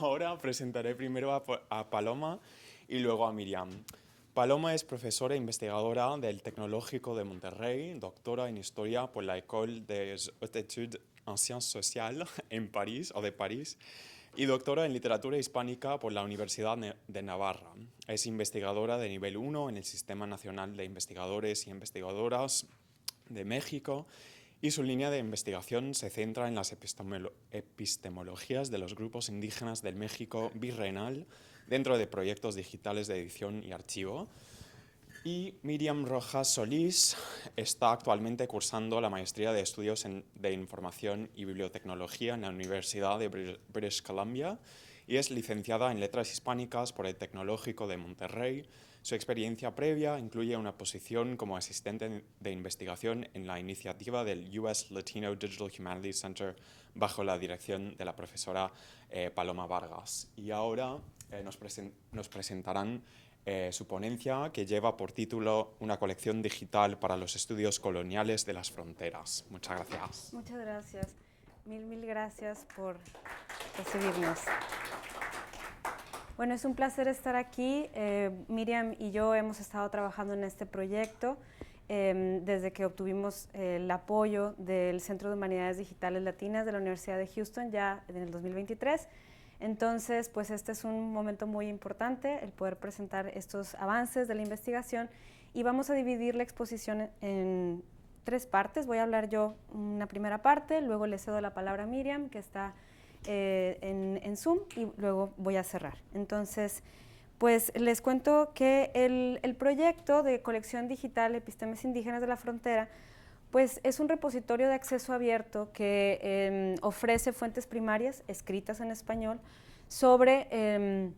Ahora presentaré primero a Paloma y luego a Miriam. Paloma es profesora e investigadora del Tecnológico de Monterrey, doctora en Historia por la École des Hautes Études en Sciences Sociales en París, o de París, y doctora en Literatura Hispánica por la Universidad de Navarra. Es investigadora de nivel 1 en el Sistema Nacional de Investigadores y Investigadoras de México, y su línea de investigación se centra en las epistemologías de los grupos indígenas del México virreinal dentro de proyectos digitales de edición y archivo. Y Miriam Rojas Solís está actualmente cursando la maestría de estudios de información y bibliotecnología en la Universidad de British Columbia y es licenciada en Letras Hispánicas por el Tecnológico de Monterrey. Su experiencia previa incluye una posición como asistente de investigación en la iniciativa del US Latino Digital Humanities Center bajo la dirección de la profesora Paloma Vargas. Y ahora nos presentarán su ponencia, que lleva por título Una colección digital para los estudios coloniales de las fronteras. Muchas gracias. Muchas gracias. Mil gracias por recibirnos. Bueno, es un placer estar aquí. Miriam y yo hemos estado trabajando en este proyecto desde que obtuvimos el apoyo del Centro de Humanidades Digitales Latinas de la Universidad de Houston ya en el 2023. Entonces, pues este es un momento muy importante, el poder presentar estos avances de la investigación, y vamos a dividir la exposición en 3 partes. Voy a hablar yo una primera parte, luego le cedo la palabra a Miriam, que está en Zoom, y luego voy a cerrar. Entonces, pues les cuento que el proyecto de colección digital Epistemes Indígenas de la Frontera pues es un repositorio de acceso abierto que ofrece fuentes primarias escritas en español sobre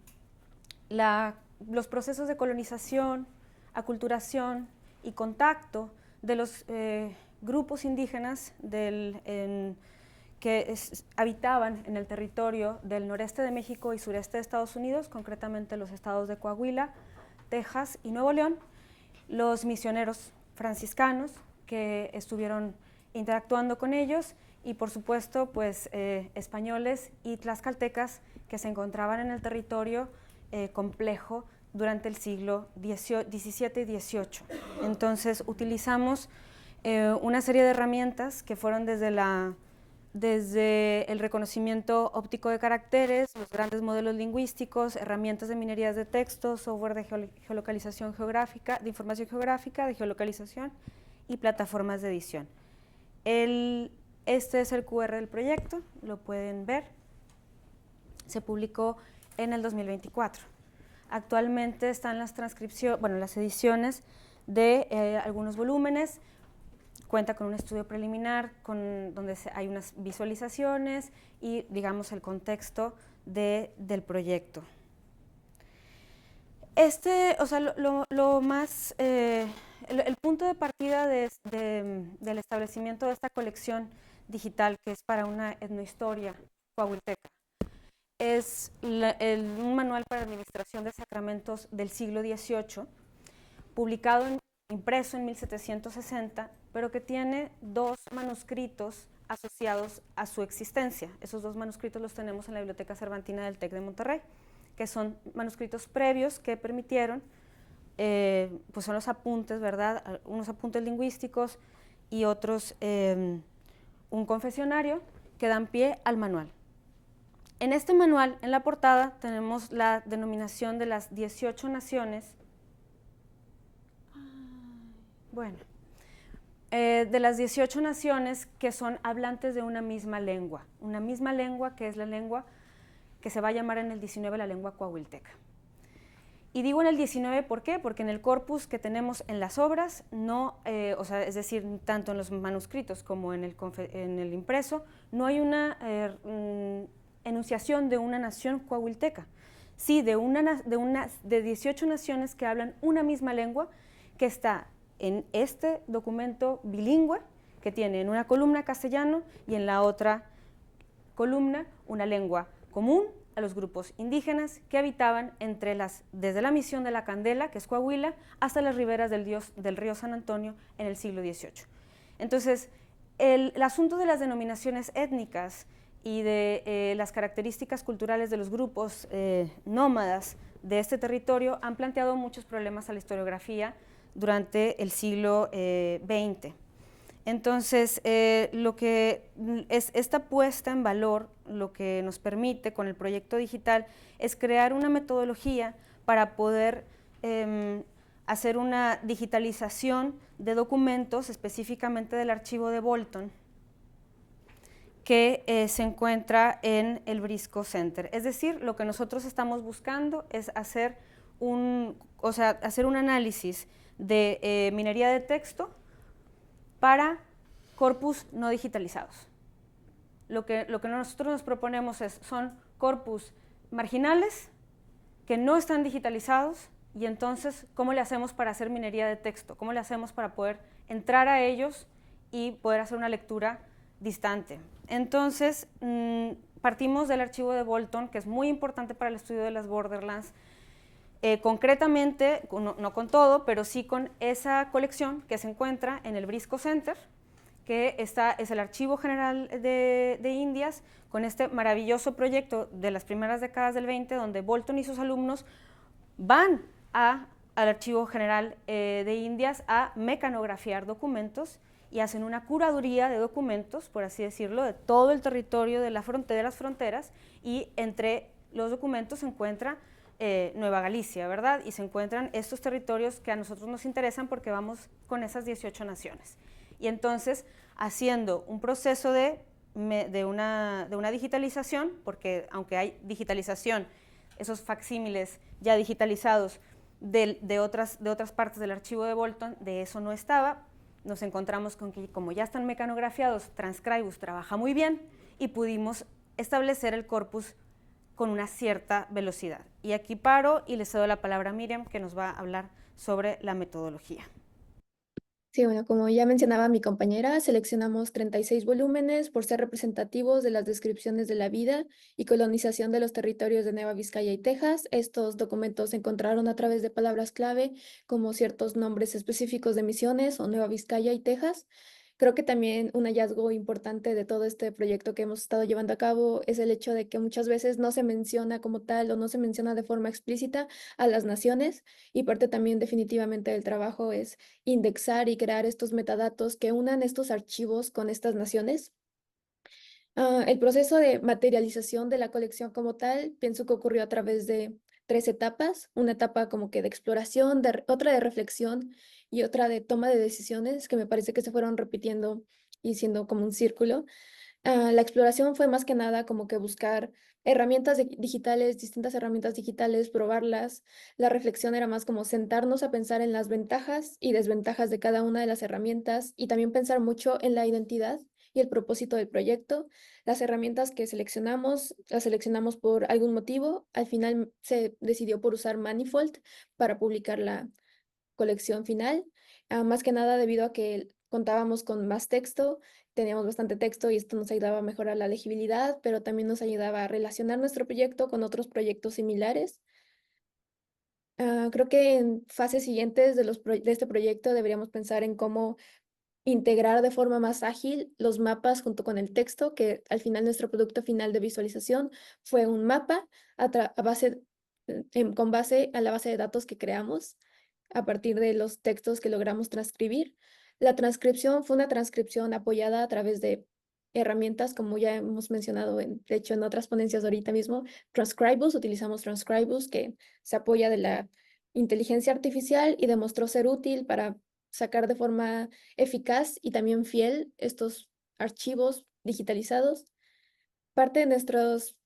los procesos de colonización, aculturación y contacto de los grupos indígenas que habitaban en el territorio del noreste de México y sureste de Estados Unidos, concretamente los estados de Coahuila, Texas y Nuevo León, los misioneros franciscanos que estuvieron interactuando con ellos, y por supuesto pues españoles y tlaxcaltecas que se encontraban en el territorio complejo durante el siglo XVII y XVIII. Entonces utilizamos una serie de herramientas que fueron desde el reconocimiento óptico de caracteres, los grandes modelos lingüísticos, herramientas de minerías de texto, software de geolocalización geográfica, de información geográfica, de geolocalización y plataformas de edición. Este es el QR del proyecto, lo pueden ver. Se publicó en el 2024. Actualmente están las las ediciones de algunos volúmenes. Cuenta con un estudio preliminar donde hay unas visualizaciones y, digamos, el contexto del proyecto. El punto de partida del establecimiento de esta colección digital, que es para una etnohistoria coahuilteca, es un manual para administración de sacramentos del siglo XVIII, impreso en 1760, pero que tiene 2 manuscritos asociados a su existencia. Esos 2 manuscritos los tenemos en la Biblioteca Cervantina del TEC de Monterrey, que son manuscritos previos que permitieron, pues son los apuntes, ¿verdad? Unos apuntes lingüísticos y otros, un confesionario que dan pie al manual. En este manual, en la portada, tenemos la denominación de las 18 naciones. Bueno, de las 18 naciones que son hablantes de una misma lengua que es la lengua que se va a llamar en el 19 la lengua coahuilteca. Y digo en el 19, ¿por qué? Porque en el corpus que tenemos en las obras, es decir, tanto en los manuscritos como en el impreso, no hay una enunciación de una nación coahuilteca. Sí, de 18 naciones que hablan una misma lengua, que está en este documento bilingüe, que tiene en una columna castellano y en la otra columna una lengua común a los grupos indígenas que habitaban desde la misión de la Candela, que es Coahuila, hasta las riberas del río San Antonio en el siglo XVIII. Entonces, el asunto de las denominaciones étnicas y de las características culturales de los grupos nómadas de este territorio han planteado muchos problemas a la historiografía durante el siglo XX. Entonces, lo que es esta puesta en valor, lo que nos permite con el proyecto digital es crear una metodología para poder hacer una digitalización de documentos, específicamente del archivo de Bolton, que se encuentra en el Briscoe Center. Es decir, lo que nosotros estamos buscando es hacer un análisis de minería de texto para corpus no digitalizados. Lo que nosotros nos proponemos son corpus marginales que no están digitalizados, y entonces, ¿cómo le hacemos para hacer minería de texto? ¿Cómo le hacemos para poder entrar a ellos y poder hacer una lectura distante? Entonces, partimos del archivo de Bolton, que es muy importante para el estudio de las Borderlands, concretamente, no con todo, pero sí con esa colección que se encuentra en el Briscoe Center, que es el Archivo General de Indias, con este maravilloso proyecto de las primeras décadas del 20, donde Bolton y sus alumnos van al Archivo General de Indias a mecanografiar documentos y hacen una curaduría de documentos, por así decirlo, de todo el territorio de las fronteras, y entre los documentos se encuentra Nueva Galicia, ¿verdad? Y se encuentran estos territorios que a nosotros nos interesan porque vamos con esas 18 naciones. Y entonces, haciendo un proceso de una digitalización, porque aunque hay digitalización, esos facsímiles ya digitalizados de otras partes del archivo de Bolton, de eso no estaba, nos encontramos con que como ya están mecanografiados, Transcribus trabaja muy bien y pudimos establecer el corpus con una cierta velocidad. Y aquí paro y le cedo la palabra a Miriam, que nos va a hablar sobre la metodología. Sí, bueno, como ya mencionaba mi compañera, seleccionamos 36 volúmenes por ser representativos de las descripciones de la vida y colonización de los territorios de Nueva Vizcaya y Texas. Estos documentos se encontraron a través de palabras clave como ciertos nombres específicos de misiones o Nueva Vizcaya y Texas. Creo que también un hallazgo importante de todo este proyecto que hemos estado llevando a cabo es el hecho de que muchas veces no se menciona como tal o no se menciona de forma explícita a las naciones, y parte también definitivamente del trabajo es indexar y crear estos metadatos que unan estos archivos con estas naciones. El proceso de materialización de la colección como tal, pienso que ocurrió a través de 3 etapas: una etapa como que de exploración, otra de reflexión y otra de toma de decisiones, que me parece que se fueron repitiendo y siendo como un círculo. La exploración fue más que nada como que buscar herramientas digitales, distintas herramientas digitales, probarlas. La reflexión era más como sentarnos a pensar en las ventajas y desventajas de cada una de las herramientas, y también pensar mucho en la identidad y el propósito del proyecto. Las herramientas que seleccionamos, las seleccionamos por algún motivo. Al final se decidió por usar Manifold para publicar la colección final, más que nada debido a que contábamos con más texto, teníamos bastante texto y esto nos ayudaba a mejorar la legibilidad, pero también nos ayudaba a relacionar nuestro proyecto con otros proyectos similares. Creo que en fases siguientes de este proyecto deberíamos pensar en cómo integrar de forma más ágil los mapas junto con el texto, que al final nuestro producto final de visualización fue un mapa con base a la base de datos que creamos a partir de los textos que logramos transcribir. La transcripción fue una transcripción apoyada a través de herramientas, como ya hemos mencionado, de hecho, en otras ponencias ahorita mismo. Utilizamos Transcribus, que se apoya de la inteligencia artificial y demostró ser útil para sacar de forma eficaz y también fiel estos archivos digitalizados. Parte de nuestras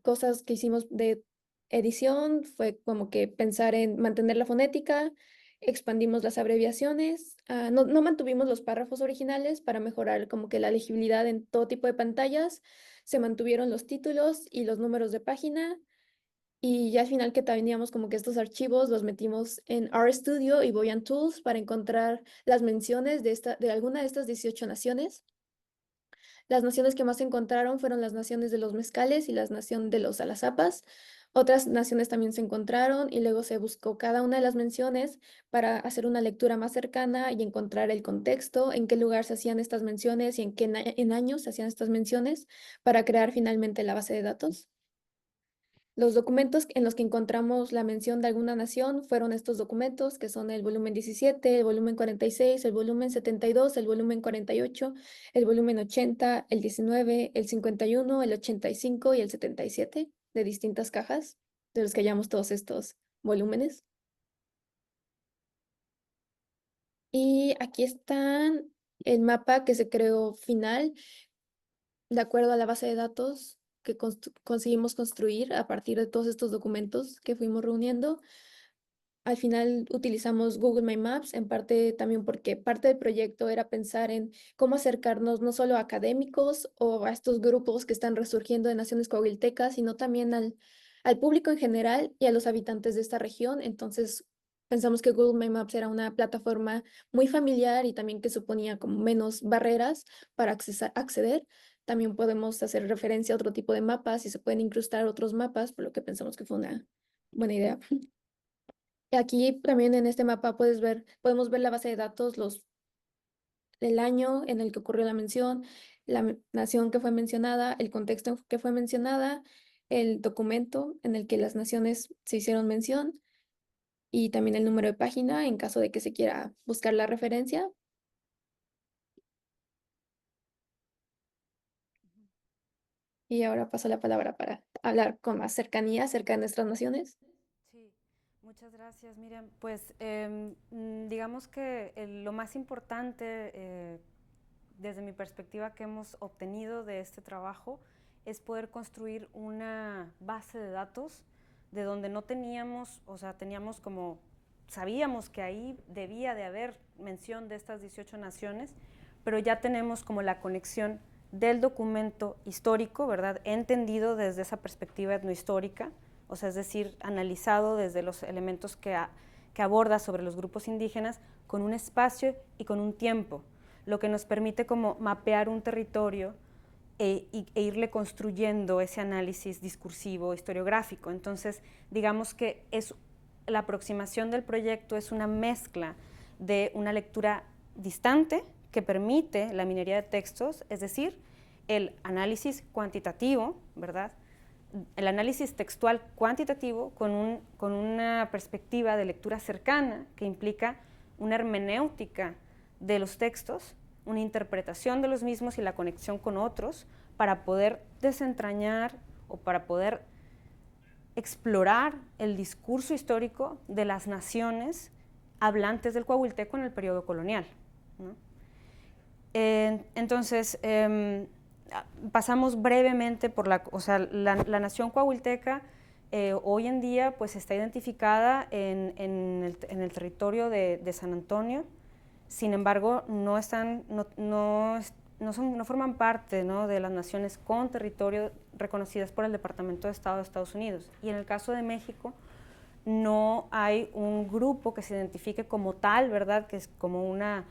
cosas que hicimos de edición fue como que pensar en mantener la fonética, expandimos las abreviaciones, no mantuvimos los párrafos originales para mejorar como que la legibilidad en todo tipo de pantallas, se mantuvieron los títulos y los números de página, y ya al final que teníamos como que estos archivos los metimos en RStudio y Voyant Tools para encontrar las menciones de alguna de estas 18 naciones. Las naciones que más se encontraron fueron las naciones de los mezcales y las naciones de los alazapas. Otras naciones también se encontraron y luego se buscó cada una de las menciones para hacer una lectura más cercana y encontrar el contexto, en qué lugar se hacían estas menciones y en qué en años se hacían estas menciones para crear finalmente la base de datos. Los documentos en los que encontramos la mención de alguna nación fueron estos documentos, que son el volumen 17, el volumen 46, el volumen 72, el volumen 48, el volumen 80, el 19, el 51, el 85 y el 77, de distintas cajas, de los que hallamos todos estos volúmenes. Y aquí están el mapa que se creó final, de acuerdo a la base de datos que conseguimos construir a partir de todos estos documentos que fuimos reuniendo. Al final utilizamos Google My Maps, en parte también porque parte del proyecto era pensar en cómo acercarnos no solo a académicos o a estos grupos que están resurgiendo de naciones coahuiltecas, sino también al público en general y a los habitantes de esta región. Entonces pensamos que Google My Maps era una plataforma muy familiar y también que suponía como menos barreras para acceder. También podemos hacer referencia a otro tipo de mapas y se pueden incrustar otros mapas, por lo que pensamos que fue una buena idea. Aquí también en este mapa podemos ver la base de datos, el año en el que ocurrió la mención, la nación que fue mencionada, el contexto en que fue mencionada, el documento en el que las naciones se hicieron mención y también el número de página en caso de que se quiera buscar la referencia. Y ahora paso la palabra para hablar con más cercanía acerca de nuestras naciones. Sí, muchas gracias, Miriam. Pues digamos que lo más importante desde mi perspectiva que hemos obtenido de este trabajo es poder construir una base de datos de donde no teníamos, o sea, teníamos como, sabíamos que ahí debía de haber mención de estas 18 naciones, pero ya tenemos como la conexión del documento histórico, ¿verdad? Entendido desde esa perspectiva etnohistórica, o sea, es decir, analizado desde los elementos que aborda sobre los grupos indígenas con un espacio y con un tiempo, lo que nos permite como mapear un territorio e irle construyendo ese análisis discursivo, historiográfico. Entonces, digamos que la aproximación del proyecto es una mezcla de una lectura distante que permite la minería de textos, es decir, el análisis cuantitativo, ¿verdad? El análisis textual cuantitativo con una perspectiva de lectura cercana que implica una hermenéutica de los textos, una interpretación de los mismos y la conexión con otros para poder desentrañar o para poder explorar el discurso histórico de las naciones hablantes del coahuilteco en el periodo colonial, ¿no? Entonces, pasamos brevemente por la nación coahuilteca hoy en día pues está identificada en el territorio de San Antonio. Sin embargo, no forman parte, ¿no?, de las naciones con territorio reconocidas por el Departamento de Estado de Estados Unidos. Y en el caso de México, no hay un grupo que se identifique como tal, ¿verdad?, que es como una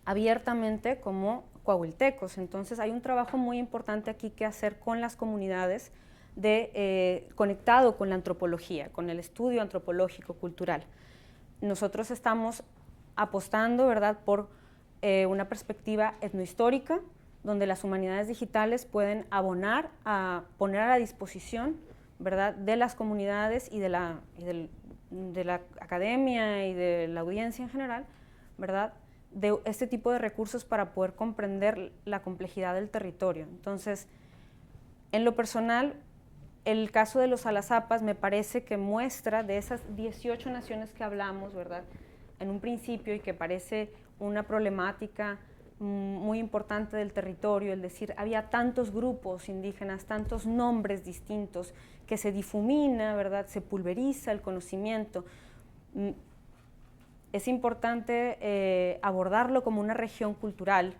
abiertamente como coahuiltecos. Entonces hay un trabajo muy importante aquí que hacer con las comunidades conectado con la antropología, con el estudio antropológico cultural. Nosotros estamos apostando, ¿verdad?, por una perspectiva etnohistórica, donde las humanidades digitales pueden abonar a poner a la disposición, ¿verdad?, de las comunidades y de la academia y de la audiencia en general, ¿verdad?, de este tipo de recursos para poder comprender la complejidad del territorio. Entonces, en lo personal, el caso de los Alazapas me parece que muestra de esas 18 naciones que hablamos, ¿verdad?, en un principio, y que parece una problemática muy importante del territorio, el decir, había tantos grupos indígenas, tantos nombres distintos, que se difumina, ¿verdad?, se pulveriza el conocimiento. Es importante abordarlo como una región cultural,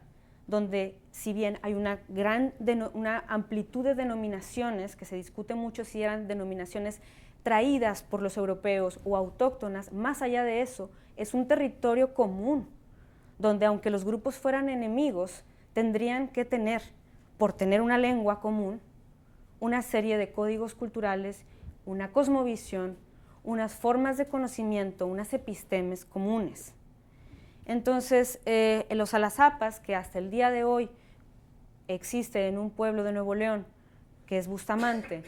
donde si bien hay una amplitud de denominaciones, que se discute mucho si eran denominaciones traídas por los europeos o autóctonas, más allá de eso, es un territorio común, donde aunque los grupos fueran enemigos, tendrían que tener, por tener una lengua común, una serie de códigos culturales, una cosmovisión, unas formas de conocimiento, unas epistemes comunes. Entonces, los alazapas, que hasta el día de hoy existe en un pueblo de Nuevo León, que es Bustamante,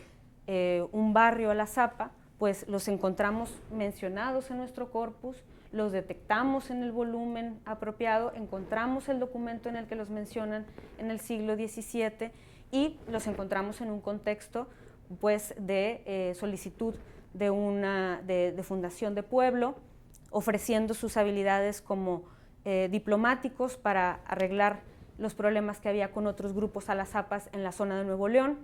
un barrio alazapa, pues los encontramos mencionados en nuestro corpus, los detectamos en el volumen apropiado, encontramos el documento en el que los mencionan en el siglo XVII y los encontramos en un contexto pues, de solicitud de fundación de pueblo, ofreciendo sus habilidades como diplomáticos para arreglar los problemas que había con otros grupos alazapas en la zona de Nuevo León,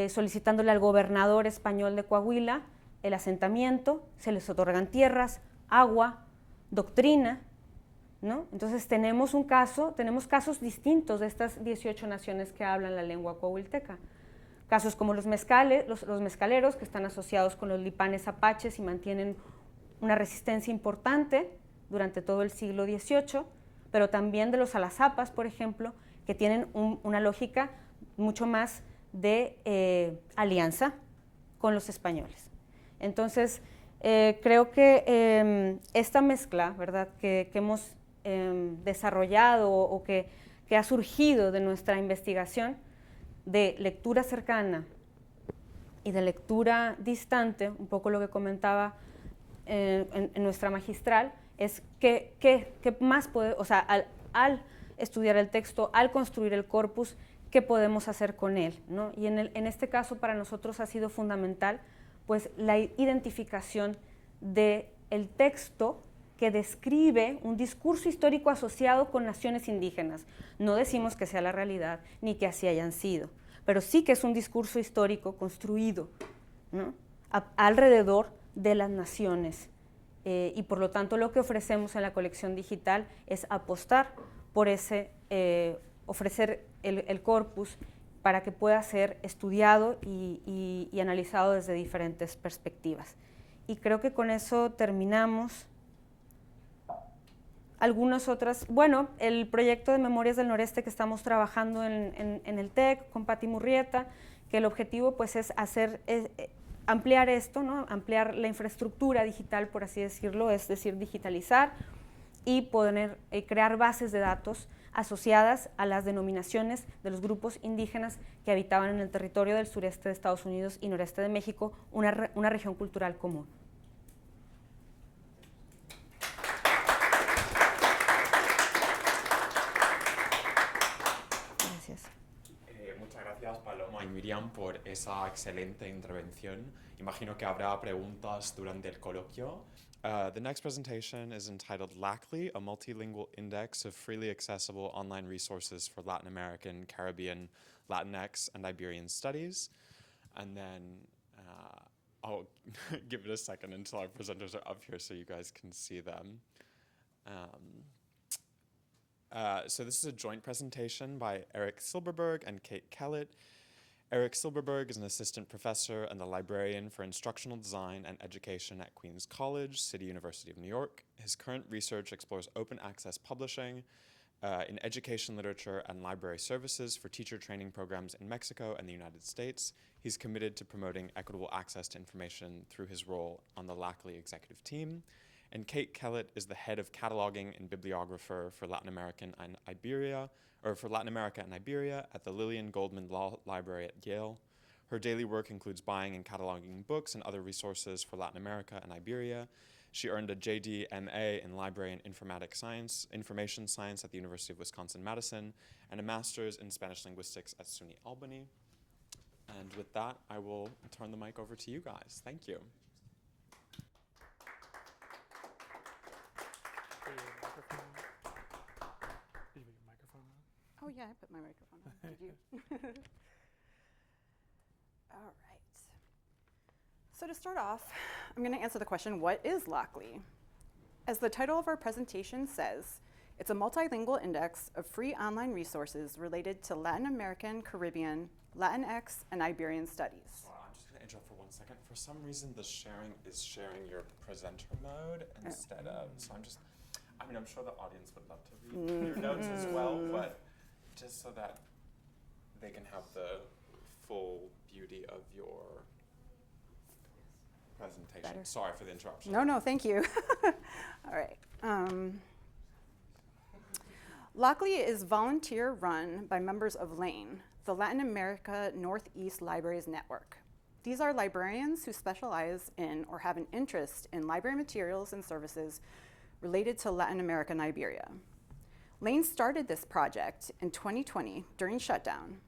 solicitándole al gobernador español de Coahuila el asentamiento, se les otorgan tierras, agua, doctrina, ¿no? Entonces tenemos casos distintos de estas 18 naciones que hablan la lengua coahuilteca. Casos como los mezcaleros, que están asociados con los lipanes apaches y mantienen una resistencia importante durante todo el siglo XVIII, pero también de los alazapas, por ejemplo, que tienen una lógica mucho más de alianza con los españoles. Entonces, creo que esta mezcla, ¿verdad?, que hemos desarrollado o que ha surgido de nuestra investigación de lectura cercana y de lectura distante, un poco lo que comentaba en nuestra magistral, es que más puede, o sea, al estudiar el texto, al construir el corpus, qué podemos hacer con él, ¿no? Y en este caso para nosotros ha sido fundamental pues la identificación del texto que describe un discurso histórico asociado con naciones indígenas. No decimos que sea la realidad ni que así hayan sido, pero sí que es un discurso histórico construido, ¿no?, alrededor de las naciones. Y por lo tanto lo que ofrecemos en la colección digital es apostar por ofrecer el corpus para que pueda ser estudiado y analizado desde diferentes perspectivas. Y creo que con eso terminamos. Algunas otras, bueno, el proyecto de Memorias del Noreste que estamos trabajando en el TEC con Pati Murrieta, que el objetivo pues es ampliar esto, ¿no?, ampliar la infraestructura digital, por así decirlo, es decir, digitalizar y crear bases de datos asociadas a las denominaciones de los grupos indígenas que habitaban en el territorio del sureste de Estados Unidos y noreste de México, una región cultural común. Gracias. Muchas gracias, Paloma y Miriam, por esa excelente intervención. Imagino que habrá preguntas durante el coloquio. The next presentation is entitled LACLI, a multilingual index of freely accessible online resources for Latin American, Caribbean, Latinx, and Iberian studies. And then I'll give it a second until our presenters are up here so you guys can see them. So this is a joint presentation by Eric Silberberg and Kate Kellett. Eric Silberberg is an assistant professor and the librarian for instructional design and education at Queens College, City University of New York. His current research explores open access publishing in education literature and library services for teacher training programs in Mexico and the United States. He's committed to promoting equitable access to information through his role on the LACLI executive team. And Kate Kellett is the head of cataloging and bibliographer for Latin America and Iberia at the Lillian Goldman Law Library at Yale. Her daily work includes buying and cataloging books and other resources for Latin America and Iberia. She earned a JD MA in Library and Information Science at the University of Wisconsin-Madison, and a master's in Spanish Linguistics at SUNY Albany. And with that, I will turn the mic over to you guys. Thank you. Oh yeah, I put my microphone on. Did you? All right. So to start off, I'm going to answer the question, what is LACLI? As the title of our presentation says, it's a multilingual index of free online resources related to Latin American, Caribbean, Latinx, and Iberian studies. Well, I'm just going to interrupt for 1 second. For some reason, the sharing is sharing your presenter mode instead of, so I'm sure the audience would love to read your notes as well, but just so that they can have the full beauty of your presentation. Better. Sorry for the interruption. No, thank you. All right. Lockley is volunteer run by members of LANE, the Latin America Northeast Libraries Network. These are librarians who specialize in or have an interest in library materials and services related to Latin America and Iberia. LANE started this project in 2020 during shutdown,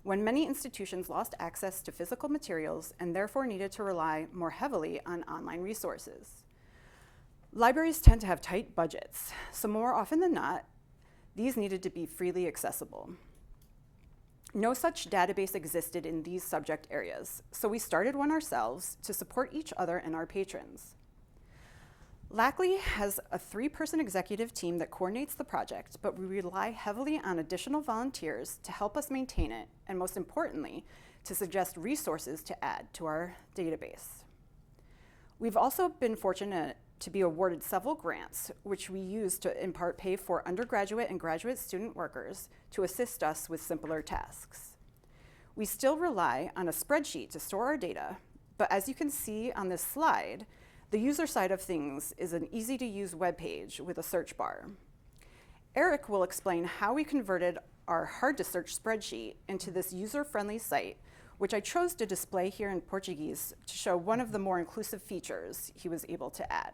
when many institutions lost access to physical materials and therefore needed to rely more heavily on online resources. Libraries tend to have tight budgets, so more often than not, these needed to be freely accessible. No such database existed in these subject areas, so we started one ourselves to support each other and our patrons. Lackley has a 3-person executive team that coordinates the project, but we rely heavily on additional volunteers to help us maintain it, and most importantly, to suggest resources to add to our database. We've also been fortunate to be awarded several grants, which we use to in part pay for undergraduate and graduate student workers to assist us with simpler tasks. We still rely on a spreadsheet to store our data, but as you can see on this slide, the user side of things is an easy-to-use web page with a search bar. Eric will explain how we converted our hard-to-search spreadsheet into this user-friendly site, which I chose to display here in Portuguese to show one of the more inclusive features he was able to add.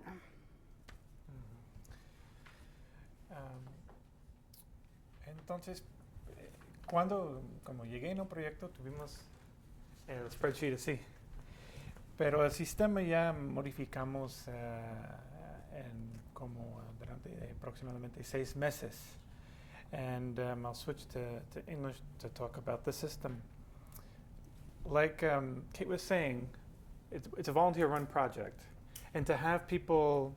Entonces, como llegué en un proyecto, tuvimos el spreadsheet así. Pero el sistema ya modificamos durante aproximadamente 6 meses. And I'll switch to English to talk about the system. Like Kate was saying, it's a volunteer-run project. And to have people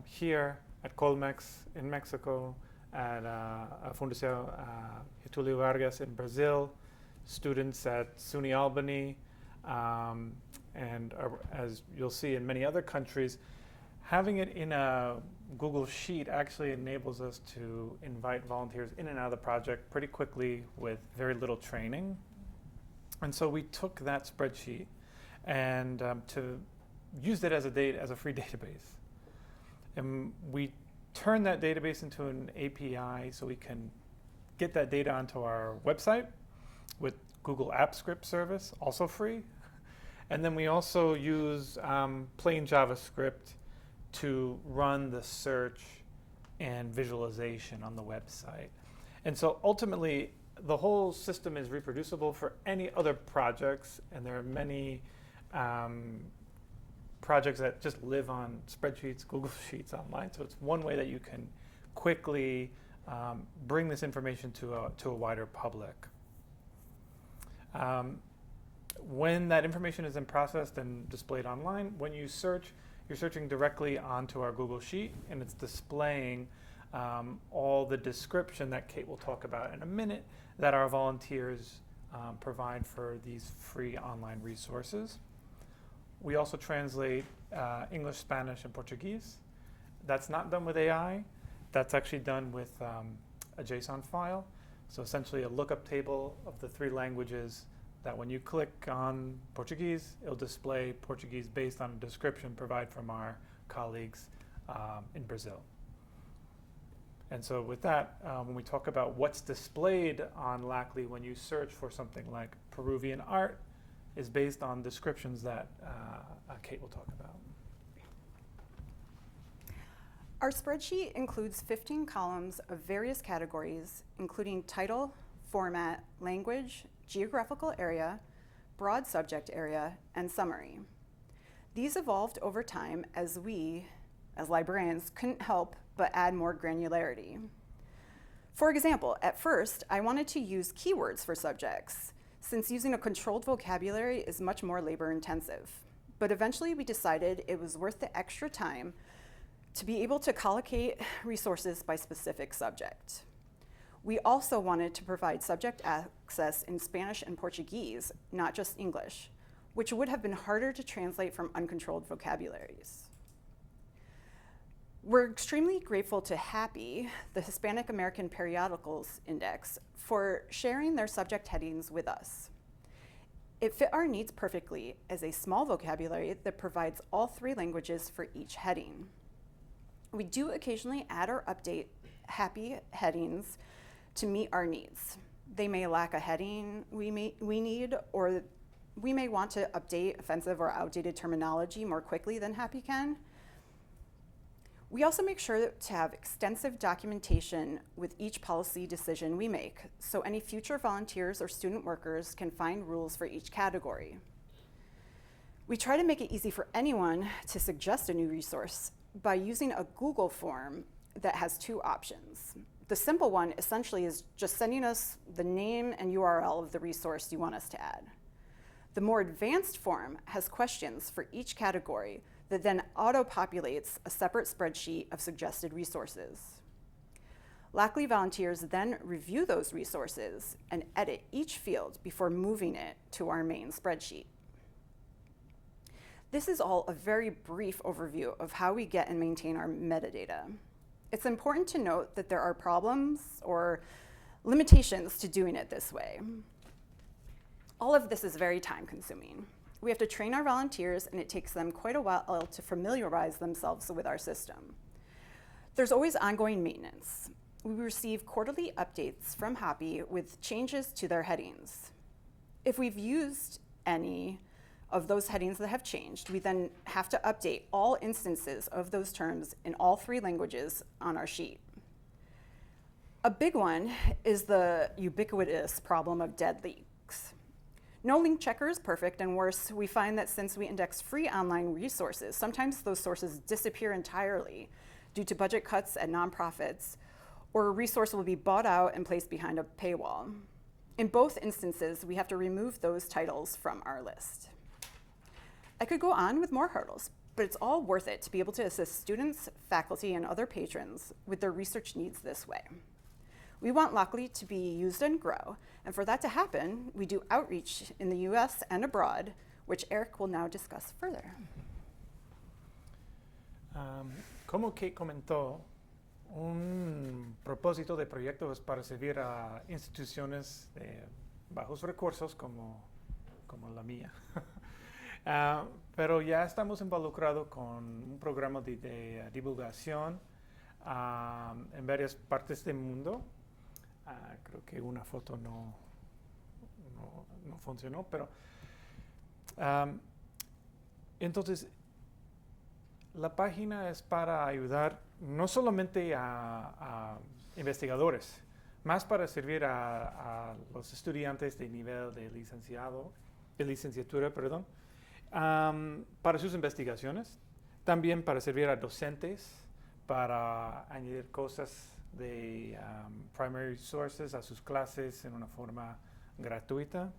here at Colmex in Mexico, at Fundación Getúlio Vargas in Brazil, students at SUNY Albany, and as you'll see in many other countries, having it in a Google Sheet actually enables us to invite volunteers in and out of the project pretty quickly with very little training. And so we took that spreadsheet and to use it as a free database. And we turned that database into an API so we can get that data onto our website with Google Apps Script service, also free. And then we also use plain JavaScript to run the search and visualization on the website. And so ultimately, the whole system is reproducible for any other projects, and there are many projects that just live on spreadsheets, Google Sheets online. So it's one way that you can quickly bring this information to a wider public. When that information is then processed and displayed online, when you search, you're searching directly onto our Google Sheet, and it's displaying all the description that Kate will talk about in a minute that our volunteers provide for these free online resources. We also translate English, Spanish, and Portuguese. That's not done with AI. That's actually done with a JSON file. So essentially a lookup table of the 3 languages that when you click on Portuguese, it'll display Portuguese based on a description provided from our colleagues in Brazil. And so with that, when we talk about what's displayed on Lackley when you search for something like Peruvian art, is based on descriptions that Kate will talk about. Our spreadsheet includes 15 columns of various categories, including title, format, language, geographical area, broad subject area, and summary. These evolved over time as we, as librarians, couldn't help but add more granularity. For example, at first, I wanted to use keywords for subjects, since using a controlled vocabulary is much more labor-intensive. But eventually we decided it was worth the extra time to be able to collocate resources by specific subject. We also wanted to provide subject access in Spanish and Portuguese, not just English, which would have been harder to translate from uncontrolled vocabularies. We're extremely grateful to HAPI, the Hispanic American Periodicals Index, for sharing their subject headings with us. It fit our needs perfectly as a small vocabulary that provides all 3 languages for each heading. We do occasionally add or update Happy headings to meet our needs. They may lack a heading we need, or we may want to update offensive or outdated terminology more quickly than Happy can. We also make sure to have extensive documentation with each policy decision we make, so any future volunteers or student workers can find rules for each category. We try to make it easy for anyone to suggest a new resource by using a Google form that has 2 options. The simple one essentially is just sending us the name and URL of the resource you want us to add. The more advanced form has questions for each category that then auto-populates a separate spreadsheet of suggested resources. Lackley volunteers then review those resources and edit each field before moving it to our main spreadsheet. This is all a very brief overview of how we get and maintain our metadata. It's important to note that there are problems or limitations to doing it this way. All of this is very time-consuming. We have to train our volunteers, and it takes them quite a while to familiarize themselves with our system. There's always ongoing maintenance. We receive quarterly updates from Happy with changes to their headings. If we've used any of those headings that have changed, we then have to update all instances of those terms in all 3 languages on our sheet. A big one is the ubiquitous problem of dead leaks. No link checker is perfect, and worse, we find that since we index free online resources, sometimes those sources disappear entirely due to budget cuts at nonprofits, or a resource will be bought out and placed behind a paywall. In both instances, we have to remove those titles from our list. I could go on with more hurdles, but it's all worth it to be able to assist students, faculty, and other patrons with their research needs this way. We want Lockley to be used and grow, and for that to happen, we do outreach in the US and abroad, which Eric will now discuss further. Como Kate comentó, un propósito de proyecto es para servir a instituciones de bajos recursos como la mía. Pero ya estamos involucrados con un programa de divulgación en varias partes del mundo. Creo que una foto no funcionó, pero entonces la página es para ayudar no solamente a investigadores, más para servir a los estudiantes de nivel de licenciatura, para sus investigaciones, también para servir a docentes, para añadir cosas de primary sources a sus clases en una forma gratuita,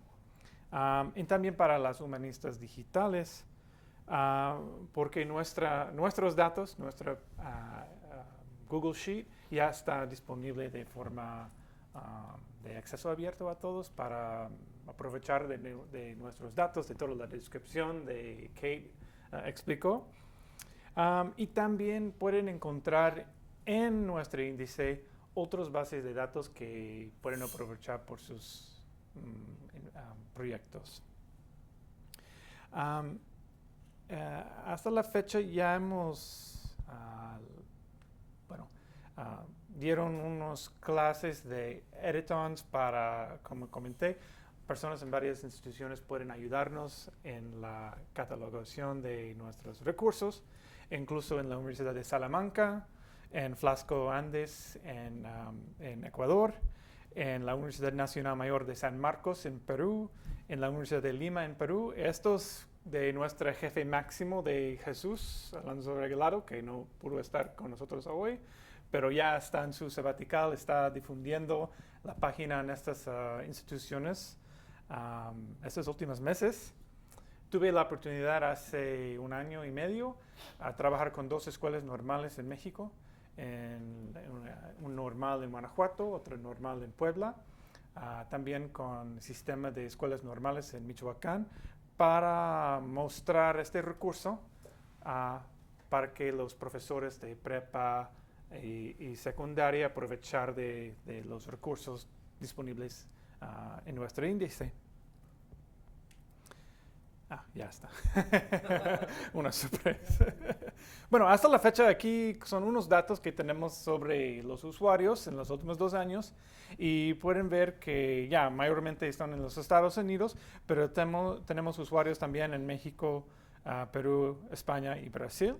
y también para las humanistas digitales, porque nuestros datos, nuestra Google Sheet ya está disponible de forma de acceso abierto a todos para aprovechar de nuestros datos, de toda la descripción de Kate explicó. Y también pueden encontrar en nuestro índice otras bases de datos que pueden aprovechar por sus proyectos. Hasta la fecha ya hemos, dieron unas clases de editons para, como comenté, personas en varias instituciones pueden ayudarnos en la catalogación de nuestros recursos, incluso en la Universidad de Salamanca, en Flasco Andes, en Ecuador, en la Universidad Nacional Mayor de San Marcos, en Perú, en la Universidad de Lima, en Perú. Estos de nuestro jefe máximo de Jesús, Alonso Regalado, que no pudo estar con nosotros hoy, pero ya está en su sabbatical, está difundiendo la página en estas instituciones estos últimos meses. Tuve la oportunidad hace 1 año y medio a trabajar con 2 escuelas normales en México, un normal en Guanajuato, otro normal en Puebla, también con sistema de escuelas normales en Michoacán, para mostrar este recurso para que los profesores de prepa y secundaria aprovechar de los recursos disponibles en nuestro índice. Ya está. Una sorpresa. Bueno, hasta la fecha aquí son unos datos que tenemos sobre los usuarios en los últimos 2 años y pueden ver que ya mayormente están en los Estados Unidos, pero tenemos usuarios también en México, Perú, España y Brasil.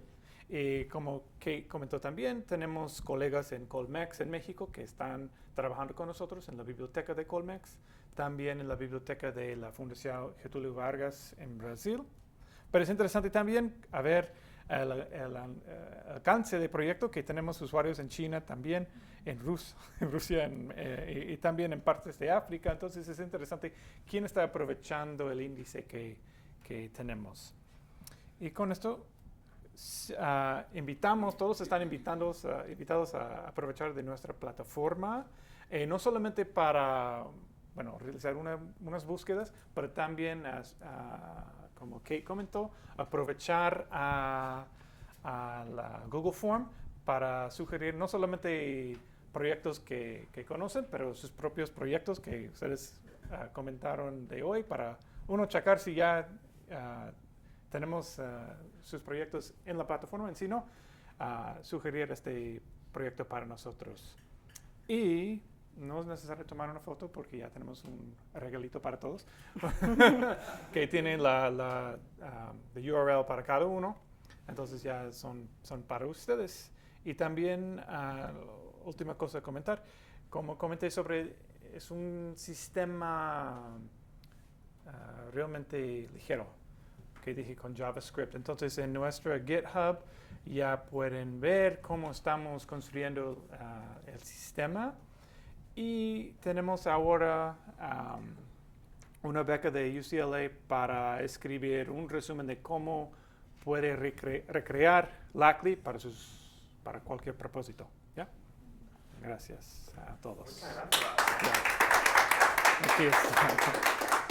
Y como Kate comentó también, tenemos colegas en Colmex en México que están trabajando con nosotros en la biblioteca de Colmex, también en la biblioteca de la Fundación Getúlio Vargas en Brasil. Pero es interesante también a ver el alcance del proyecto, que tenemos usuarios en China también, en Rusia y también en partes de África. Entonces es interesante quién está aprovechando el índice que tenemos. Y con esto todos están invitados a aprovechar de nuestra plataforma, no solamente para realizar unas búsquedas, pero también, como Kate comentó, aprovechar a la Google Form para sugerir no solamente proyectos que conocen, pero sus propios proyectos que ustedes comentaron de hoy, para uno checar si ya tenemos sus proyectos en la plataforma, en sí no, sugerir este proyecto para nosotros. Y no es necesario tomar una foto porque ya tenemos un regalito para todos que tiene la URL para cada uno. Entonces ya son para ustedes. Y también, última cosa a comentar, como comenté es un sistema realmente ligero, que dije con JavaScript. Entonces en nuestra GitHub ya pueden ver cómo estamos construyendo el sistema. Y tenemos ahora una beca de UCLA para escribir un resumen de cómo puede recrear LACLI para cualquier propósito. ¿Ya? Gracias a todos.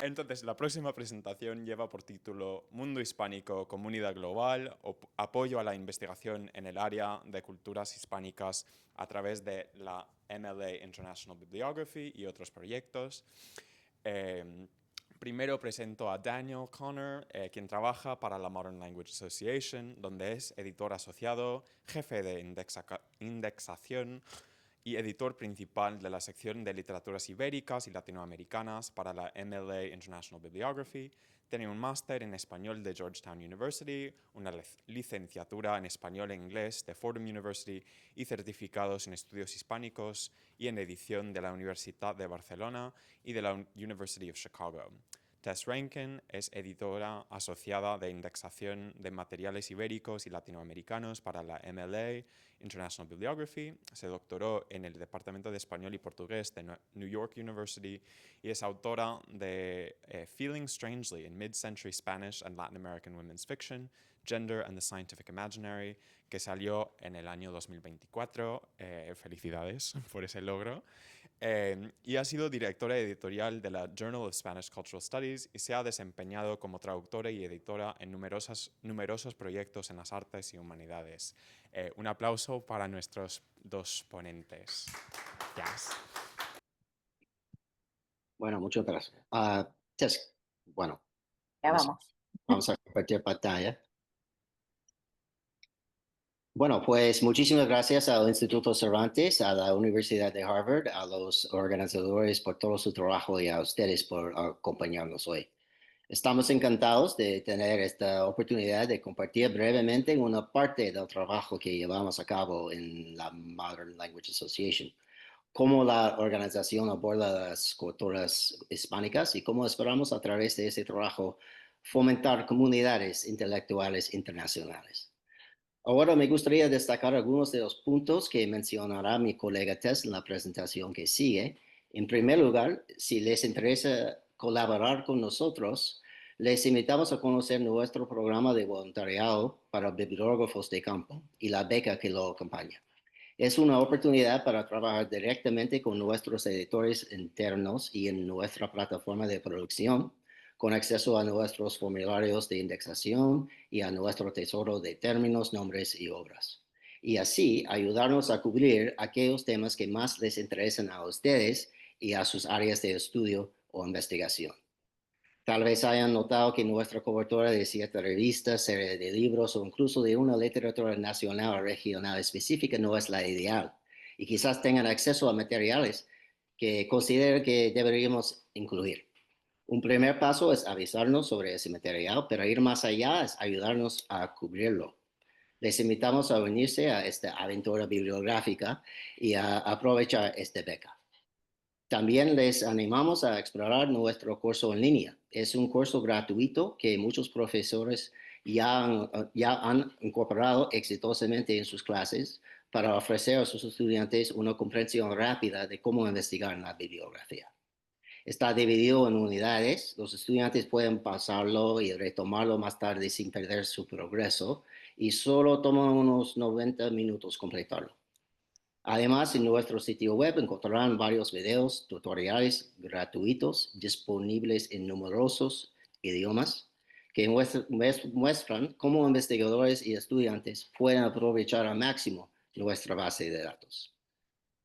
Entonces, la próxima presentación lleva por título Mundo Hispánico, Comunidad Global, apoyo a la investigación en el área de culturas hispánicas a través de la MLA International Bibliography y otros proyectos. Primero presento a Daniel Connor, quien trabaja para la Modern Language Association, donde es editor asociado, jefe de indexación y editor principal de la sección de literaturas ibéricas y latinoamericanas para la MLA International Bibliography. Tiene un máster en español de Georgetown University, una licenciatura en español e inglés de Fordham University y certificados en estudios hispánicos y en edición de la Universidad de Barcelona y de la University of Chicago. Tess Rankin es editora asociada de indexación de materiales ibéricos y latinoamericanos para la MLA International Bibliography. Se doctoró en el Departamento de Español y Portugués de New York University y es autora de Feeling Strangely in Mid-Century Spanish and Latin American Women's Fiction, Gender and the Scientific Imaginary, que salió en el año 2024. Felicidades por ese logro. Y ha sido directora editorial de la Journal of Spanish Cultural Studies y se ha desempeñado como traductora y editora en numerosos proyectos en las artes y humanidades. Un aplauso para nuestros dos ponentes. Yes. Bueno, muchas gracias. Tess, bueno, Ya vamos. vamos a compartir pantalla. Bueno, pues muchísimas gracias al Instituto Cervantes, a la Universidad de Harvard, a los organizadores por todo su trabajo y a ustedes por acompañarnos hoy. Estamos encantados de tener esta oportunidad de compartir brevemente una parte del trabajo que llevamos a cabo en la Modern Language Association, cómo la organización aborda las culturas hispánicas y cómo esperamos a través de ese trabajo fomentar comunidades intelectuales internacionales. Ahora me gustaría destacar algunos de los puntos que mencionará mi colega Tess en la presentación que sigue. En primer lugar, si les interesa colaborar con nosotros, les invitamos a conocer nuestro programa de voluntariado para bibliógrafos de campo y la beca que lo acompaña. Es una oportunidad para trabajar directamente con nuestros editores internos y en nuestra plataforma de producción, con acceso a nuestros formularios de indexación y a nuestro tesoro de términos, nombres y obras. Y así ayudarnos a cubrir aquellos temas que más les interesan a ustedes y a sus áreas de estudio o investigación. Tal vez hayan notado que nuestra cobertura de ciertas revistas, series de libros o incluso de una literatura nacional o regional específica no es la ideal. Y quizás tengan acceso a materiales que consideren que deberíamos incluir. Un primer paso es avisarnos sobre ese material, pero ir más allá es ayudarnos a cubrirlo. Les invitamos a unirse a esta aventura bibliográfica y a aprovechar esta beca. También les animamos a explorar nuestro curso en línea. Es un curso gratuito que muchos profesores ya han incorporado exitosamente en sus clases para ofrecer a sus estudiantes una comprensión rápida de cómo investigar en la bibliografía. Está dividido en unidades. Los estudiantes pueden pasarlo y retomarlo más tarde sin perder su progreso y solo toma unos 90 minutos completarlo. Además, en nuestro sitio web encontrarán varios videos, tutoriales gratuitos disponibles en numerosos idiomas que muestran cómo investigadores y estudiantes pueden aprovechar al máximo nuestra base de datos.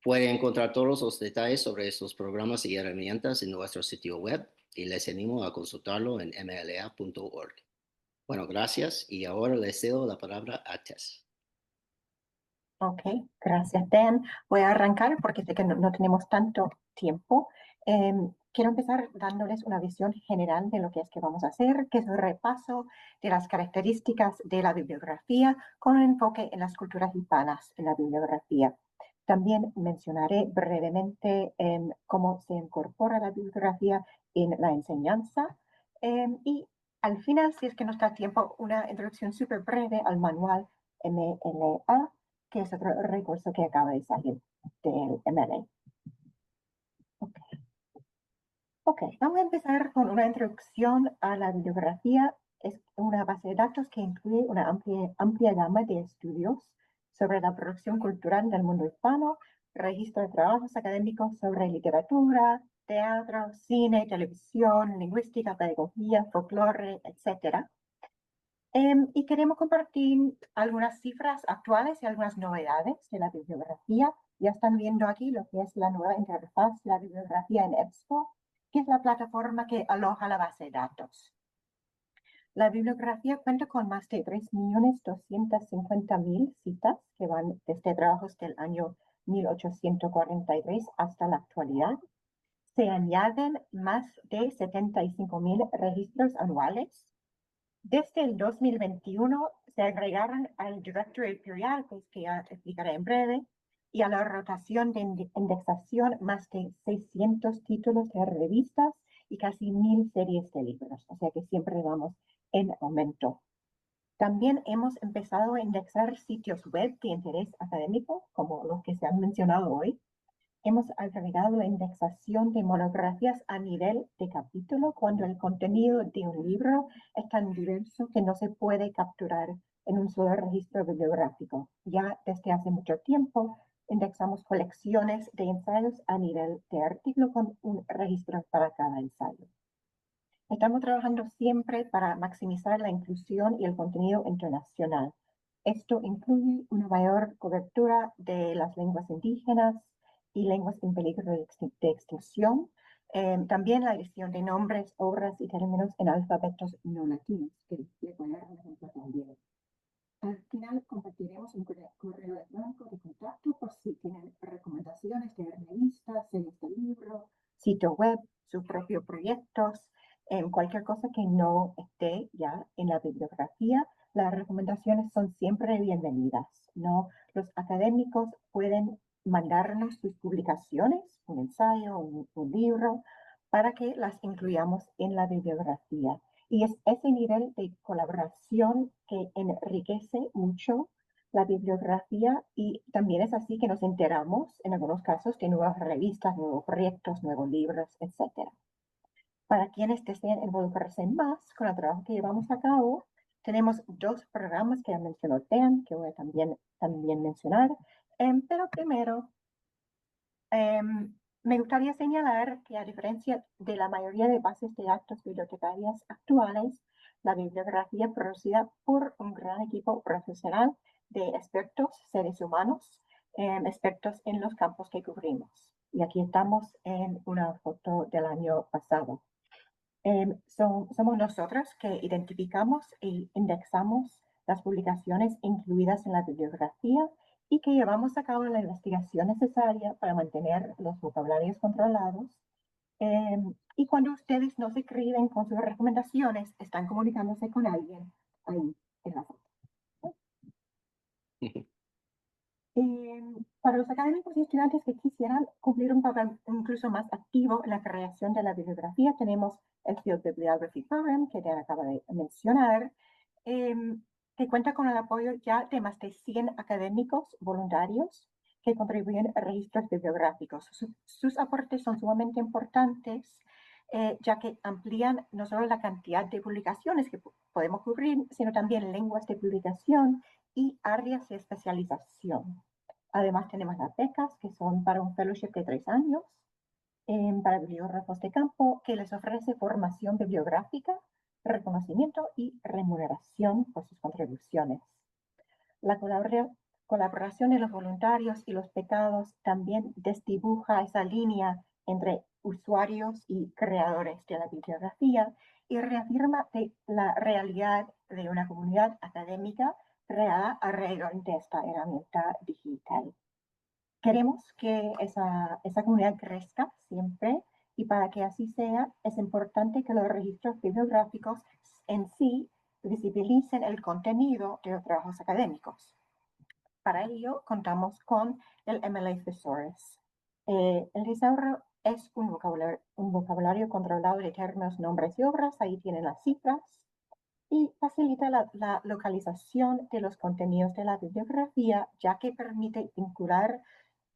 Pueden encontrar todos los detalles sobre estos programas y herramientas en nuestro sitio web y les animo a consultarlo en mla.org. Bueno, gracias y ahora les cedo la palabra a Tess. Ok, gracias, Dan. Voy a arrancar porque sé que no tenemos tanto tiempo. Quiero empezar dándoles una visión general de lo que es que vamos a hacer, que es un repaso de las características de la bibliografía con un enfoque en las culturas hispanas en la bibliografía. También mencionaré brevemente cómo se incorpora la bibliografía en la enseñanza y al final, si es que nos da tiempo, una introducción súper breve al manual MLA, que es otro recurso que acaba de salir del MLA. Ok, vamos a empezar con una introducción a la bibliografía. Es una base de datos que incluye una amplia gama de estudios sobre la producción cultural del mundo hispano, registro de trabajos académicos sobre literatura, teatro, cine, televisión, lingüística, pedagogía, folclore, etc. Y queremos compartir algunas cifras actuales y algunas novedades de la bibliografía. Ya están viendo aquí lo que es la nueva interfaz de la bibliografía en EBSCO, que es la plataforma que aloja la base de datos. La bibliografía cuenta con más de 3.250.000 citas que van desde trabajos del año 1843 hasta la actualidad. Se añaden más de 75.000 registros anuales. Desde el 2021 se agregaron al directory periódicos, que ya explicaré en breve, y a la rotación de indexación más de 600 títulos de revistas y casi 1.000 series de libros, o sea que siempre vamos en aumento. También hemos empezado a indexar sitios web de interés académico, como los que se han mencionado hoy. Hemos agregado la indexación de monografías a nivel de capítulo cuando el contenido de un libro es tan diverso que no se puede capturar en un solo registro bibliográfico. Ya desde hace mucho tiempo indexamos colecciones de ensayos a nivel de artículo con un registro para cada ensayo. Estamos trabajando siempre para maximizar la inclusión y el contenido internacional. Esto incluye una mayor cobertura de las lenguas indígenas y lenguas en peligro de extinción. También la edición de nombres, obras y términos en alfabetos no latinos, que les voy a dar un ejemplo también. Al final compartiremos un correo electrónico de contacto por si tienen recomendaciones de revistas, series de libros, sitio web, sus propios proyectos, cualquier cosa que no esté ya en la bibliografía. Las recomendaciones son siempre bienvenidas, ¿no? Los académicos pueden mandarnos sus publicaciones, un ensayo, un libro, para que las incluyamos en la bibliografía. Y es ese nivel de colaboración que enriquece mucho la bibliografía y también es así que nos enteramos, en algunos casos, de nuevas revistas, nuevos proyectos, nuevos libros, etc. Para quienes deseen involucrarse más con el trabajo que llevamos a cabo, tenemos dos programas que ya mencionó Dan, que voy a también mencionar. Pero primero, me gustaría señalar que a diferencia de la mayoría de bases de datos bibliotecarias actuales, la bibliografía producida por un gran equipo profesional de expertos, seres humanos, expertos en los campos que cubrimos. Y aquí estamos en una foto del año pasado. Somos nosotros que identificamos e indexamos las publicaciones incluidas en la bibliografía y que llevamos a cabo la investigación necesaria para mantener los vocabularios controlados. Y cuando ustedes nos escriben con sus recomendaciones, están comunicándose con alguien ahí en la foto. Para los académicos y estudiantes que quisieran cumplir un papel incluso más activo en la creación de la bibliografía, tenemos el Field Bibliography Program, que Dan acaba de mencionar, que cuenta con el apoyo ya de más de 100 académicos voluntarios que contribuyen a registros bibliográficos. Sus aportes son sumamente importantes, ya que amplían no solo la cantidad de publicaciones que podemos cubrir, sino también lenguas de publicación y áreas de especialización. Además, tenemos las becas, que son para un fellowship de 3 años, para bibliógrafos de campo, que les ofrece formación bibliográfica, reconocimiento y remuneración por sus contribuciones. La colaboración de los voluntarios y los becados también desdibuja esa línea entre usuarios y creadores de la bibliografía y reafirma la realidad de una comunidad académica creada alrededor de esta herramienta digital. Queremos que esa comunidad crezca siempre y para que así sea es importante que los registros bibliográficos en sí visibilicen el contenido de los trabajos académicos. Para ello contamos con el MLA Thesaurus. El desarrollo es un vocabulario controlado de términos, nombres y obras, ahí tienen las cifras, y facilita la localización de los contenidos de la bibliografía, ya que permite vincular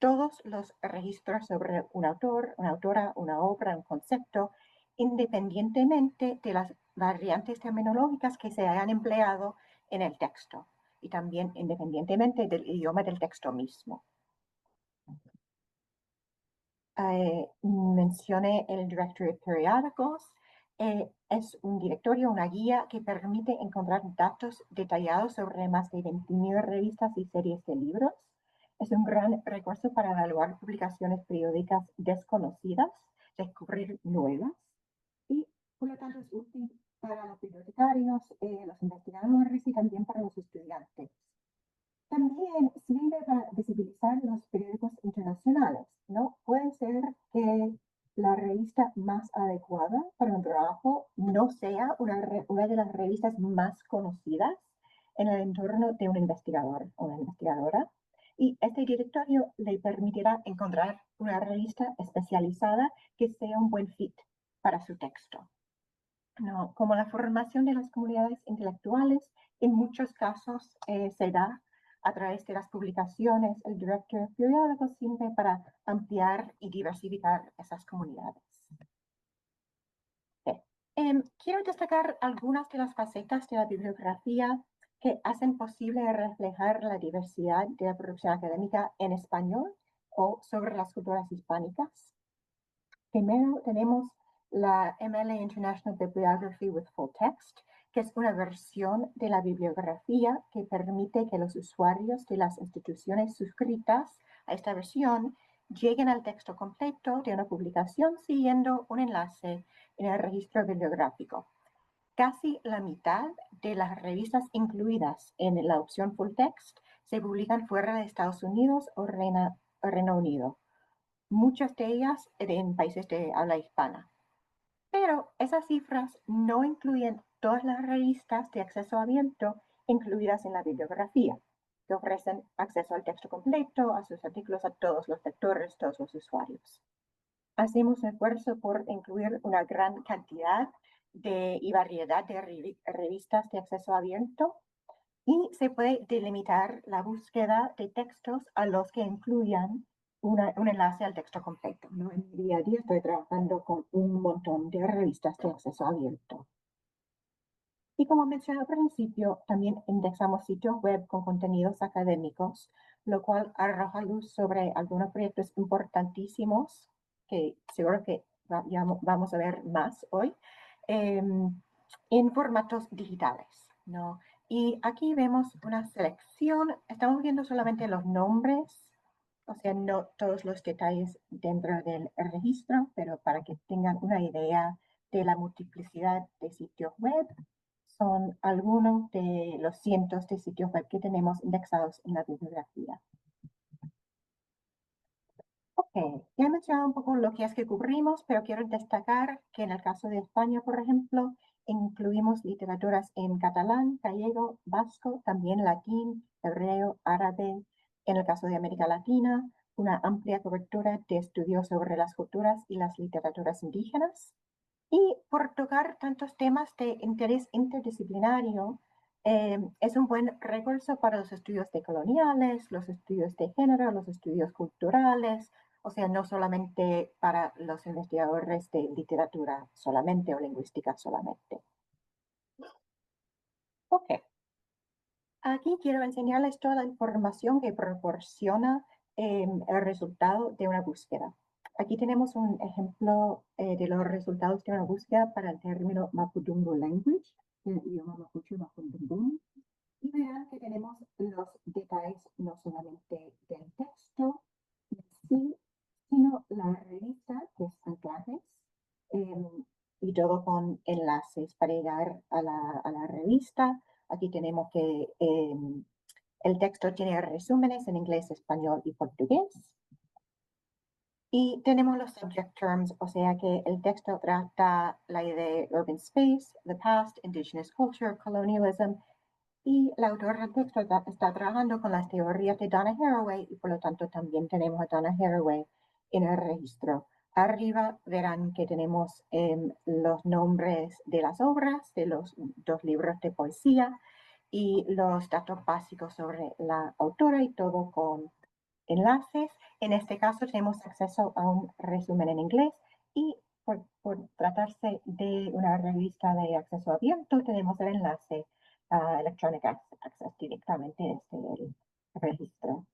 todos los registros sobre un autor, una autora, una obra, un concepto, independientemente de las variantes terminológicas que se hayan empleado en el texto y también independientemente del idioma del texto mismo. Mencioné el Directory de Periódicos. Es un directorio, una guía que permite encontrar datos detallados sobre más de 20.000 revistas y series de libros. Es un gran recurso para evaluar publicaciones periódicas desconocidas, descubrir nuevas y por lo tanto es útil para los bibliotecarios, los investigadores y también para los estudiantes. También sirve para visibilizar los periódicos internacionales, ¿no? Puede ser que la revista más adecuada para un trabajo no sea una de las revistas más conocidas en el entorno de un investigador o una investigadora. Y este directorio le permitirá encontrar una revista especializada que sea un buen fit para su texto. No, como la formación de las comunidades intelectuales, en muchos casos se da a través de las publicaciones. El Directory de Periódicos sirve para ampliar y diversificar esas comunidades. Quiero destacar algunas de las facetas de la bibliografía que hacen posible reflejar la diversidad de la producción académica en español o sobre las culturas hispánicas. Primero tenemos la MLA International Bibliography with Full Text, que es una versión de la bibliografía que permite que los usuarios de las instituciones suscritas a esta versión lleguen al texto completo de una publicación siguiendo un enlace en el registro bibliográfico. Casi la mitad de las revistas incluidas en la opción Full Text se publican fuera de Estados Unidos o Reino Unido, muchas de ellas en países de habla hispana. Pero esas cifras no incluyen todas las revistas de acceso abierto incluidas en la bibliografía, que ofrecen acceso al texto completo, a sus artículos, a todos los lectores, todos los usuarios. Hacemos un esfuerzo por incluir una gran cantidad y variedad de revistas de acceso abierto y se puede delimitar la búsqueda de textos a los que incluyan un enlace al texto completo, ¿no? En mi día a día estoy trabajando con un montón de revistas de acceso abierto. Y como mencioné al principio, también indexamos sitios web con contenidos académicos, lo cual arroja luz sobre algunos proyectos importantísimos que seguro que vamos a ver más hoy, en formatos digitales, ¿no? Y aquí vemos una selección, estamos viendo solamente los nombres, o sea, no todos los detalles dentro del registro, pero para que tengan una idea de la multiplicidad de sitios web. Son algunos de los cientos de sitios web que tenemos indexados en la bibliografía. Ok, ya he mencionado un poco lo que es que cubrimos, pero quiero destacar que en el caso de España, por ejemplo, incluimos literaturas en catalán, gallego, vasco, también latín, hebreo, árabe. En el caso de América Latina, una amplia cobertura de estudios sobre las culturas y las literaturas indígenas. Y por tocar tantos temas de interés interdisciplinario, es un buen recurso para los estudios decoloniales, los estudios de género, los estudios culturales, o sea, no solamente para los investigadores de literatura solamente o lingüística solamente. Ok. Aquí quiero enseñarles toda la información que proporciona el resultado de una búsqueda. Aquí tenemos un ejemplo de los resultados de una búsqueda para el término Mapudungun Language, el idioma mapuche Mapudungun. Y verán que tenemos los detalles no solamente del texto en sí, sino la revista, que es anclajes, y todo con enlaces para llegar a la revista. Aquí tenemos que el texto tiene resúmenes en inglés, español y portugués. Y tenemos los subject terms, o sea que el texto trata la idea de urban space, the past, indigenous culture, colonialism, y la autora del texto está trabajando con las teorías de Donna Haraway y por lo tanto también tenemos a Donna Haraway en el registro. Arriba verán que tenemos los nombres de las obras, de los 2 libros de poesía y los datos básicos sobre la autora y todo con enlaces. En este caso tenemos acceso a un resumen en inglés y por tratarse de una revista de acceso abierto tenemos el enlace a Electronic Access directamente desde el registro.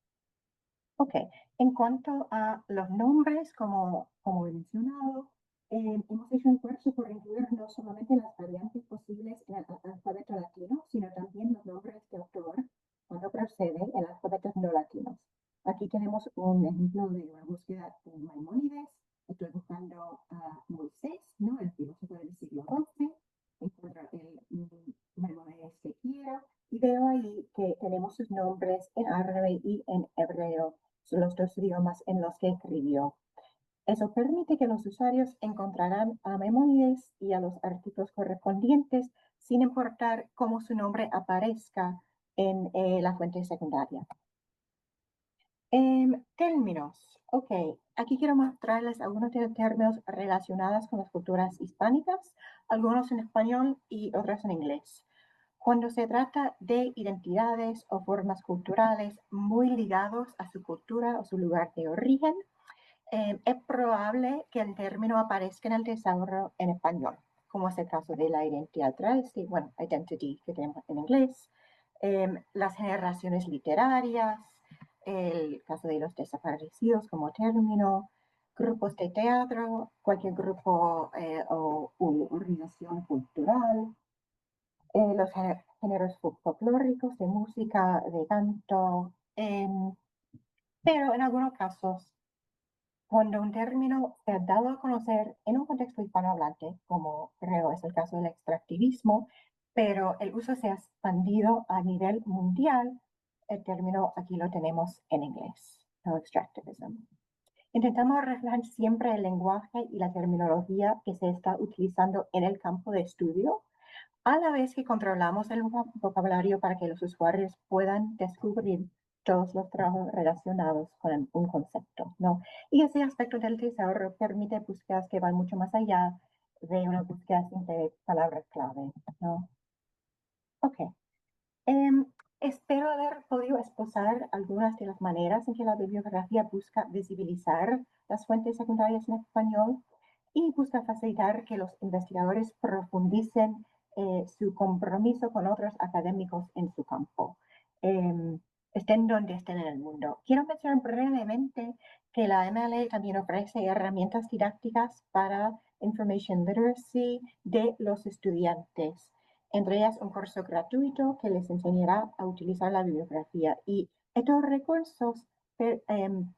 Ok, en cuanto a los nombres, como he mencionado, hemos hecho un esfuerzo por incluir no solamente las variantes posibles en el alfabeto latino, sino también los nombres de autor cuando procede en alfabetos no latinos. Aquí tenemos un ejemplo de una búsqueda de Maimónides. Estoy buscando a Moisés, ¿no? El filósofo del siglo XII. Encuentro el Maimónides que quiera y veo ahí que tenemos sus nombres en árabe y en hebreo, son los 2 idiomas en los que escribió. Eso permite que los usuarios encontrarán a Maimónides y a los artículos correspondientes sin importar cómo su nombre aparezca en la fuente secundaria. Términos. Ok, aquí quiero mostrarles algunos de los términos relacionados con las culturas hispánicas, algunos en español y otros en inglés. Cuando se trata de identidades o formas culturales muy ligados a su cultura o su lugar de origen, es probable que el término aparezca en el desarrollo en español, como es el caso de la identidad travesti, bueno, identity que tenemos en inglés, las generaciones literarias, el caso de los desaparecidos como término, grupos de teatro, cualquier grupo o organización cultural, los géneros folclóricos de música, de canto, pero en algunos casos, cuando un término se ha dado a conocer en un contexto hispanohablante, como creo es el caso del extractivismo, pero el uso se ha expandido a nivel mundial, el término aquí lo tenemos en inglés, no extractivism. Intentamos reflejar siempre el lenguaje y la terminología que se está utilizando en el campo de estudio, a la vez que controlamos el vocabulario para que los usuarios puedan descubrir todos los trabajos relacionados con un concepto, ¿no? Y ese aspecto del desarrollo permite búsquedas que van mucho más allá de una búsqueda de palabras clave, ¿no? Ok. Espero haber podido exposar algunas de las maneras en que la bibliografía busca visibilizar las fuentes secundarias en español y busca facilitar que los investigadores profundicen su compromiso con otros académicos en su campo, estén donde estén en el mundo. Quiero mencionar brevemente que la MLA también ofrece herramientas didácticas para Information Literacy de los estudiantes, entre ellas un curso gratuito que les enseñará a utilizar la bibliografía. Y estos recursos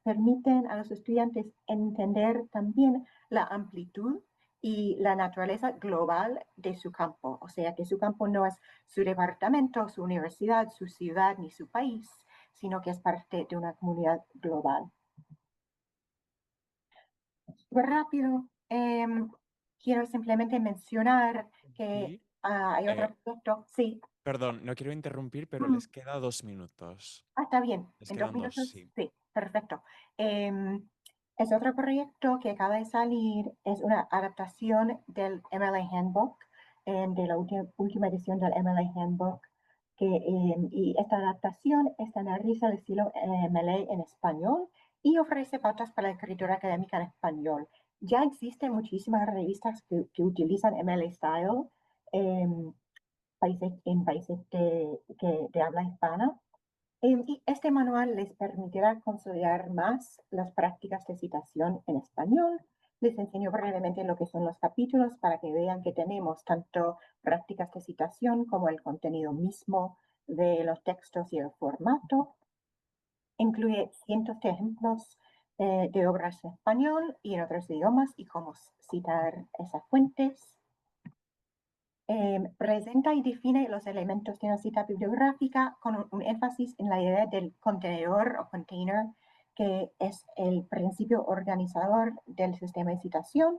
permiten a los estudiantes entender también la amplitud y la naturaleza global de su campo. O sea que su campo no es su departamento, su universidad, su ciudad ni su país, sino que es parte de una comunidad global. Súper rápido, quiero simplemente mencionar que Sí. hay otro proyecto. Sí. Perdón, no quiero interrumpir, pero Mm. les queda 2 minutos. Está bien. Les En dos quedan dos, minutos, sí. sí, perfecto. Es otro proyecto que acaba de salir, es una adaptación del MLA Handbook, de la última edición del MLA Handbook, y esta adaptación estandariza el estilo MLA en español y ofrece pautas para la escritura académica en español. Ya existen muchísimas revistas que utilizan MLA Style en países de habla hispana. Y este manual les permitirá consolidar más las prácticas de citación en español. Les enseño brevemente lo que son los capítulos para que vean que tenemos tanto prácticas de citación como el contenido mismo de los textos y el formato. Incluye cientos de ejemplos de obras en español y en otros idiomas y cómo citar esas fuentes. Presenta y define los elementos de una cita bibliográfica con un énfasis en la idea del contenedor o container, que es el principio organizador del sistema de citación.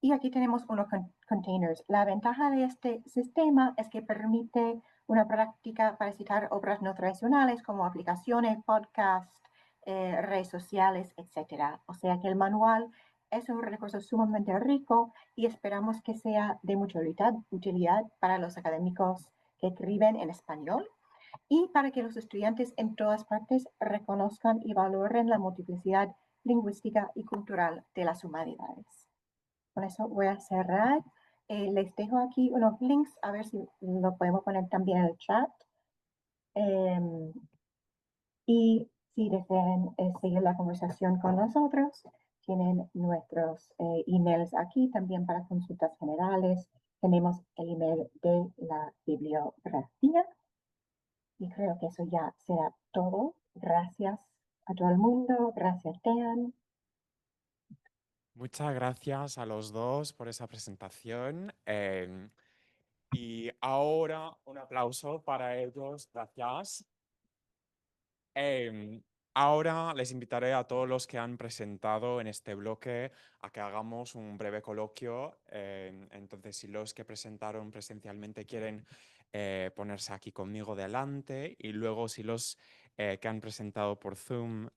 Y aquí tenemos unos containers. La ventaja de este sistema es que permite una práctica para citar obras no tradicionales como aplicaciones, podcasts, redes sociales, etc. O sea que el manual es un recurso sumamente rico y esperamos que sea de mucha utilidad para los académicos que escriben en español y para que los estudiantes en todas partes reconozcan y valoren la multiplicidad lingüística y cultural de las humanidades. Con eso voy a cerrar. Les dejo aquí unos links, a ver si lo podemos poner también en el chat. Y si desean seguir la conversación con nosotros, tienen nuestros emails aquí también para consultas generales. Tenemos el email de la bibliografía. Y creo que eso ya será todo. Gracias a todo el mundo. Gracias, Tean. Muchas gracias a los dos por esa presentación. Y ahora un aplauso para ellos. Gracias. Em, Ahora les invitaré a todos los que han presentado en este bloque a que hagamos un breve coloquio. Entonces, si los que presentaron presencialmente quieren ponerse aquí conmigo delante, y luego si los que han presentado por Zoom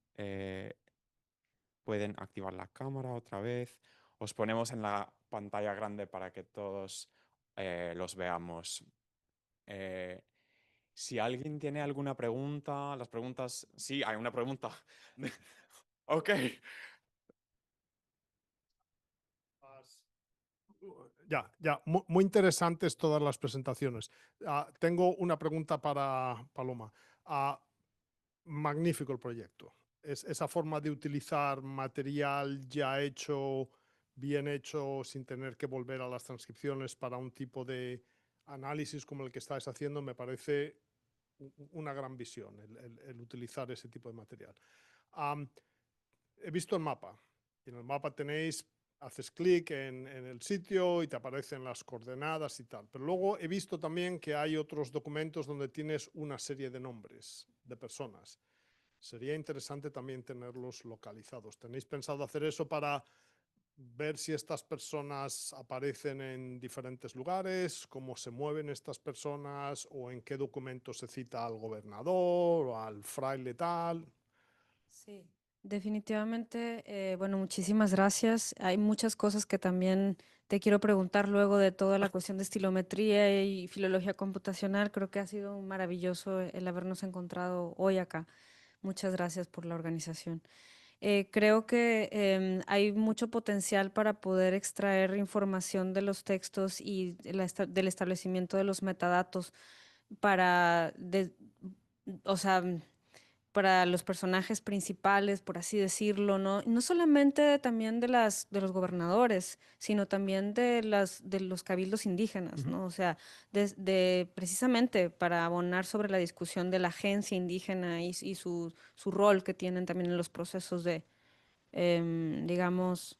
pueden activar la cámara otra vez. Os ponemos en la pantalla grande para que todos los veamos. Eh, si alguien tiene alguna pregunta, las preguntas... Sí, hay una pregunta. Ok. Ya, muy interesantes todas las presentaciones. Tengo una pregunta para Paloma. Magnífico el proyecto. Esa forma de utilizar material ya hecho, bien hecho, sin tener que volver a las transcripciones para un tipo de análisis como el que estáis haciendo, me parece una gran visión el utilizar ese tipo de material. He visto el mapa. Y en el mapa tenéis, haces clic en el sitio y te aparecen las coordenadas y tal. Pero luego he visto también que hay otros documentos donde tienes una serie de nombres de personas. Sería interesante también tenerlos localizados. ¿Tenéis pensado hacer eso para ver si estas personas aparecen en diferentes lugares, cómo se mueven estas personas o en qué documento se cita al gobernador o al fraile tal? Sí, definitivamente. Bueno, muchísimas gracias. Hay muchas cosas que también te quiero preguntar luego de toda la cuestión de estilometría y filología computacional. Creo que ha sido maravilloso el habernos encontrado hoy acá. Muchas gracias por la organización. Creo que hay mucho potencial para poder extraer información de los textos y del establecimiento de los metadatos para, o sea, para los personajes principales, por así decirlo, ¿no? No solamente también de los gobernadores, sino también de los cabildos indígenas, ¿no? O sea, precisamente para abonar sobre la discusión de la agencia indígena y su rol que tienen también en los procesos de, digamos,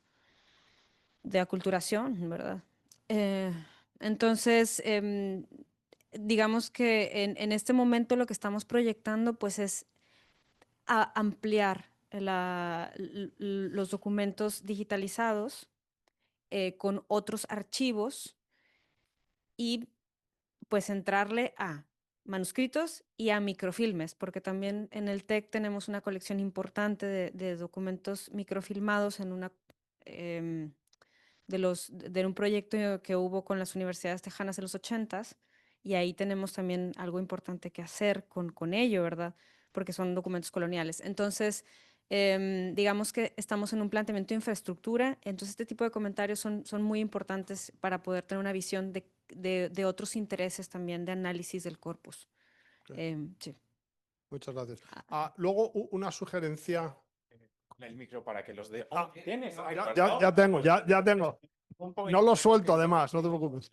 de aculturación, ¿verdad? Entonces, digamos que en este momento lo que estamos proyectando pues es ampliar los documentos digitalizados con otros archivos y pues entrarle a manuscritos y a microfilmes, porque también en el TEC tenemos una colección importante de documentos microfilmados en una, de un proyecto que hubo con las universidades tejanas en los 80s, y ahí tenemos también algo importante que hacer con ello, ¿verdad? Porque son documentos coloniales. Entonces, digamos que estamos en un planteamiento de infraestructura, entonces este tipo de comentarios son muy importantes para poder tener una visión de otros intereses también de análisis del corpus. Ok. Sí. Muchas gracias. Luego, una sugerencia. Con el micro para que los de... ¿Tienes? Ay, Ya tengo, ya tengo. No lo suelto, además, no te preocupes.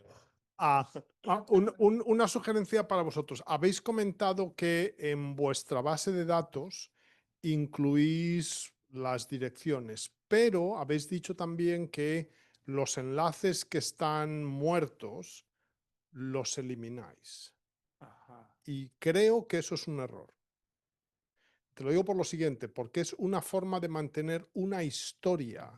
Una sugerencia para vosotros. Habéis comentado que en vuestra base de datos incluís las direcciones, pero habéis dicho también que los enlaces que están muertos los elimináis. Y creo que eso es un error. Te lo digo por lo siguiente, porque es una forma de mantener una historia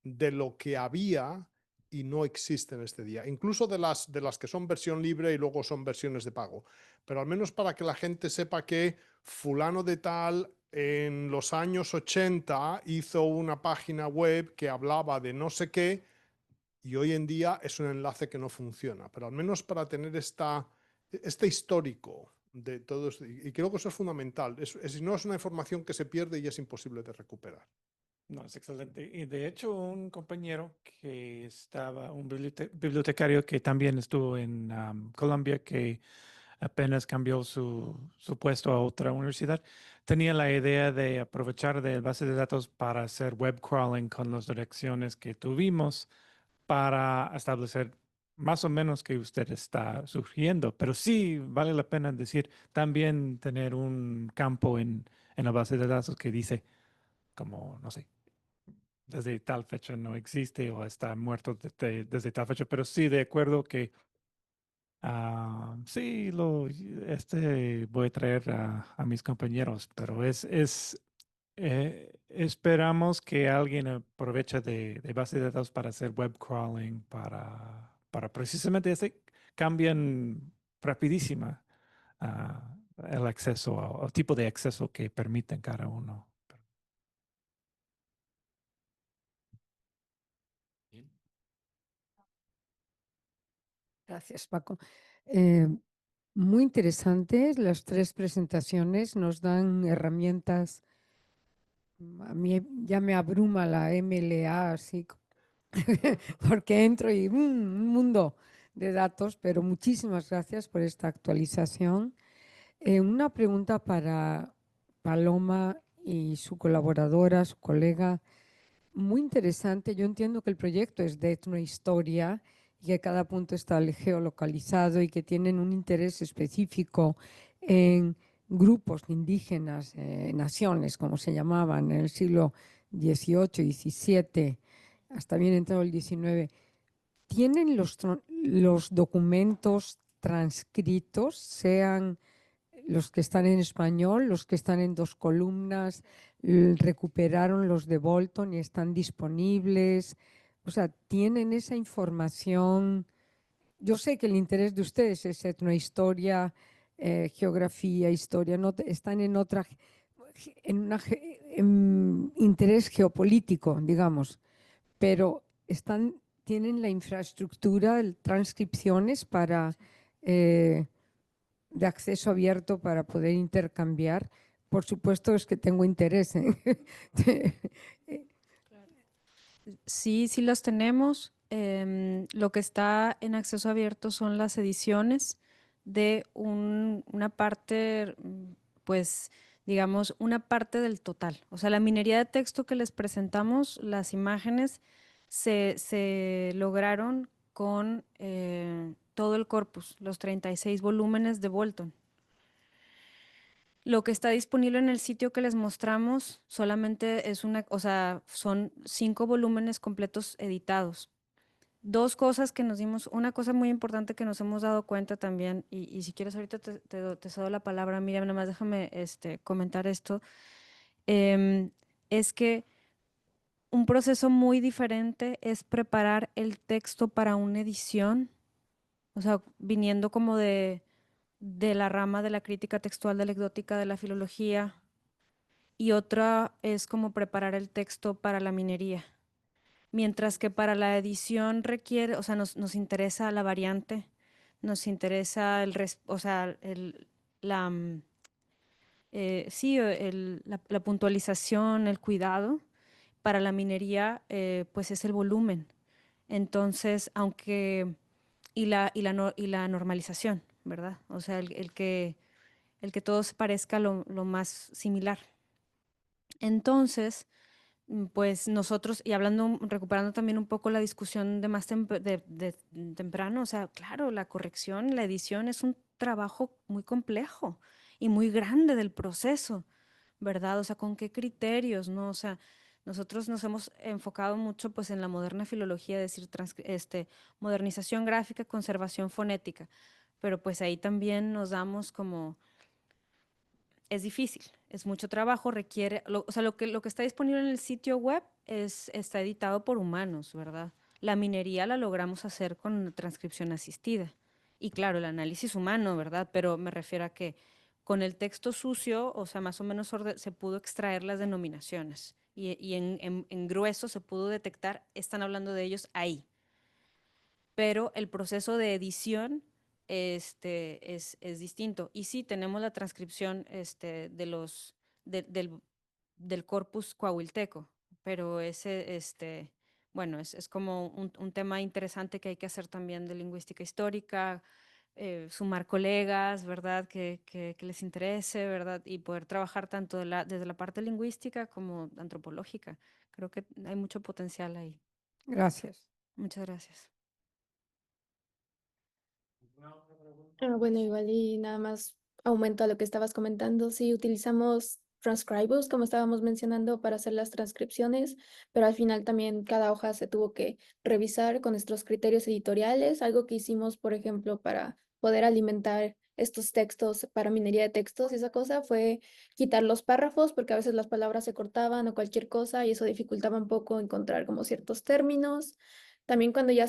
de lo que había y no existe en este día, incluso de las que son versión libre y luego son versiones de pago, pero al menos para que la gente sepa que fulano de tal en los años 80 hizo una página web que hablaba de no sé qué y hoy en día es un enlace que no funciona, pero al menos para tener este histórico de todos, y creo que eso es fundamental. Si no, es una información que se pierde y es imposible de recuperar. No, es excelente. Y de hecho, un compañero que estaba, un bibliotecario que también estuvo en Colombia, que apenas cambió su puesto a otra universidad, tenía la idea de aprovechar de base de datos para hacer web crawling con las direcciones que tuvimos para establecer más o menos que usted está sugiriendo. Pero sí vale la pena decir también tener un campo en la base de datos que dice como, no sé, desde tal fecha no existe o está muerto desde tal fecha, pero sí de acuerdo que sí, voy a traer a mis compañeros, pero esperamos que alguien aproveche de base de datos para hacer web crawling, para precisamente cambian rapidísima el acceso o tipo de acceso que permiten cada uno. Gracias, Paco. Eh, Muy interesantes las tres presentaciones, nos dan herramientas. A mí ya me abruma la MLA, así, porque entro y un mundo de datos, pero muchísimas gracias por esta actualización. Una pregunta para Paloma y su colaboradora, su colega. Muy interesante. Yo entiendo que el proyecto es de etnohistoria y que cada punto está geolocalizado y que tienen un interés específico en grupos indígenas, naciones, como se llamaban en el siglo XVIII, XVII, hasta bien entrado el XIX. ¿Tienen los documentos transcritos, sean los que están en español, los que están en dos columnas, recuperaron los de Bolton y están disponibles? O sea, tienen esa información. Yo sé que el interés de ustedes es etnohistoria, geografía, historia, no están en otra, en interés geopolítico, digamos, pero tienen la infraestructura, transcripciones para de acceso abierto para poder intercambiar. Por supuesto es que tengo interés en Sí, sí las tenemos. Lo que está en acceso abierto son las ediciones de una parte, pues, digamos, una parte del total. O sea, la minería de texto que les presentamos, las imágenes, se lograron con todo el corpus, los 36 volúmenes de Bolton. Lo que está disponible en el sitio que les mostramos solamente es son 5 volúmenes completos editados. Dos cosas que nos dimos, una cosa muy importante que nos hemos dado cuenta también, y si quieres ahorita te cedo la palabra, Miriam, nada más déjame comentar esto, es que un proceso muy diferente es preparar el texto para una edición, o sea, viniendo como de la rama de la crítica textual, de la ecdótica, de la filología, y otra es como preparar el texto para la minería. Mientras que para la edición requiere, o sea, nos interesa la variante, nos interesa o sea, la, sí, la puntualización, el cuidado. Para la minería, pues es el volumen. Entonces, y la normalización, ¿verdad? O sea, el que todo se parezca lo más similar. Entonces, pues nosotros, y hablando, recuperando también un poco la discusión de más temprano, o sea, claro, la corrección, la edición es un trabajo muy complejo y muy grande del proceso, ¿verdad? O sea, ¿con qué criterios, no? O sea, nosotros nos hemos enfocado mucho pues en la moderna filología, es decir, modernización gráfica, conservación fonética, pero pues ahí también nos damos como es difícil, es mucho trabajo, requiere, o sea, lo que está disponible en el sitio web está editado por humanos, ¿verdad? La minería la logramos hacer con transcripción asistida. Y claro, el análisis humano, ¿verdad? Pero me refiero a que con el texto sucio, o sea, más o menos se pudo extraer las denominaciones. Y en grueso se pudo detectar, están hablando de ellos ahí. Pero el proceso de edición es distinto. Y sí, tenemos la transcripción del corpus coahuilteco, pero bueno, es como un tema interesante que hay que hacer también de lingüística histórica, sumar colegas, ¿verdad? Que les interese, ¿verdad? Y poder trabajar tanto desde la parte lingüística como antropológica. Creo que hay mucho potencial ahí. Gracias. Muchas gracias. Bueno, igual y nada más aumento a lo que estabas comentando. Sí, utilizamos Transcribus, como estábamos mencionando, para hacer las transcripciones, pero al final también cada hoja se tuvo que revisar con nuestros criterios editoriales, algo que hicimos, por ejemplo, para poder alimentar estos textos para minería de textos y esa cosa fue quitar los párrafos porque a veces las palabras se cortaban o cualquier cosa y eso dificultaba un poco encontrar como ciertos términos. También cuando ya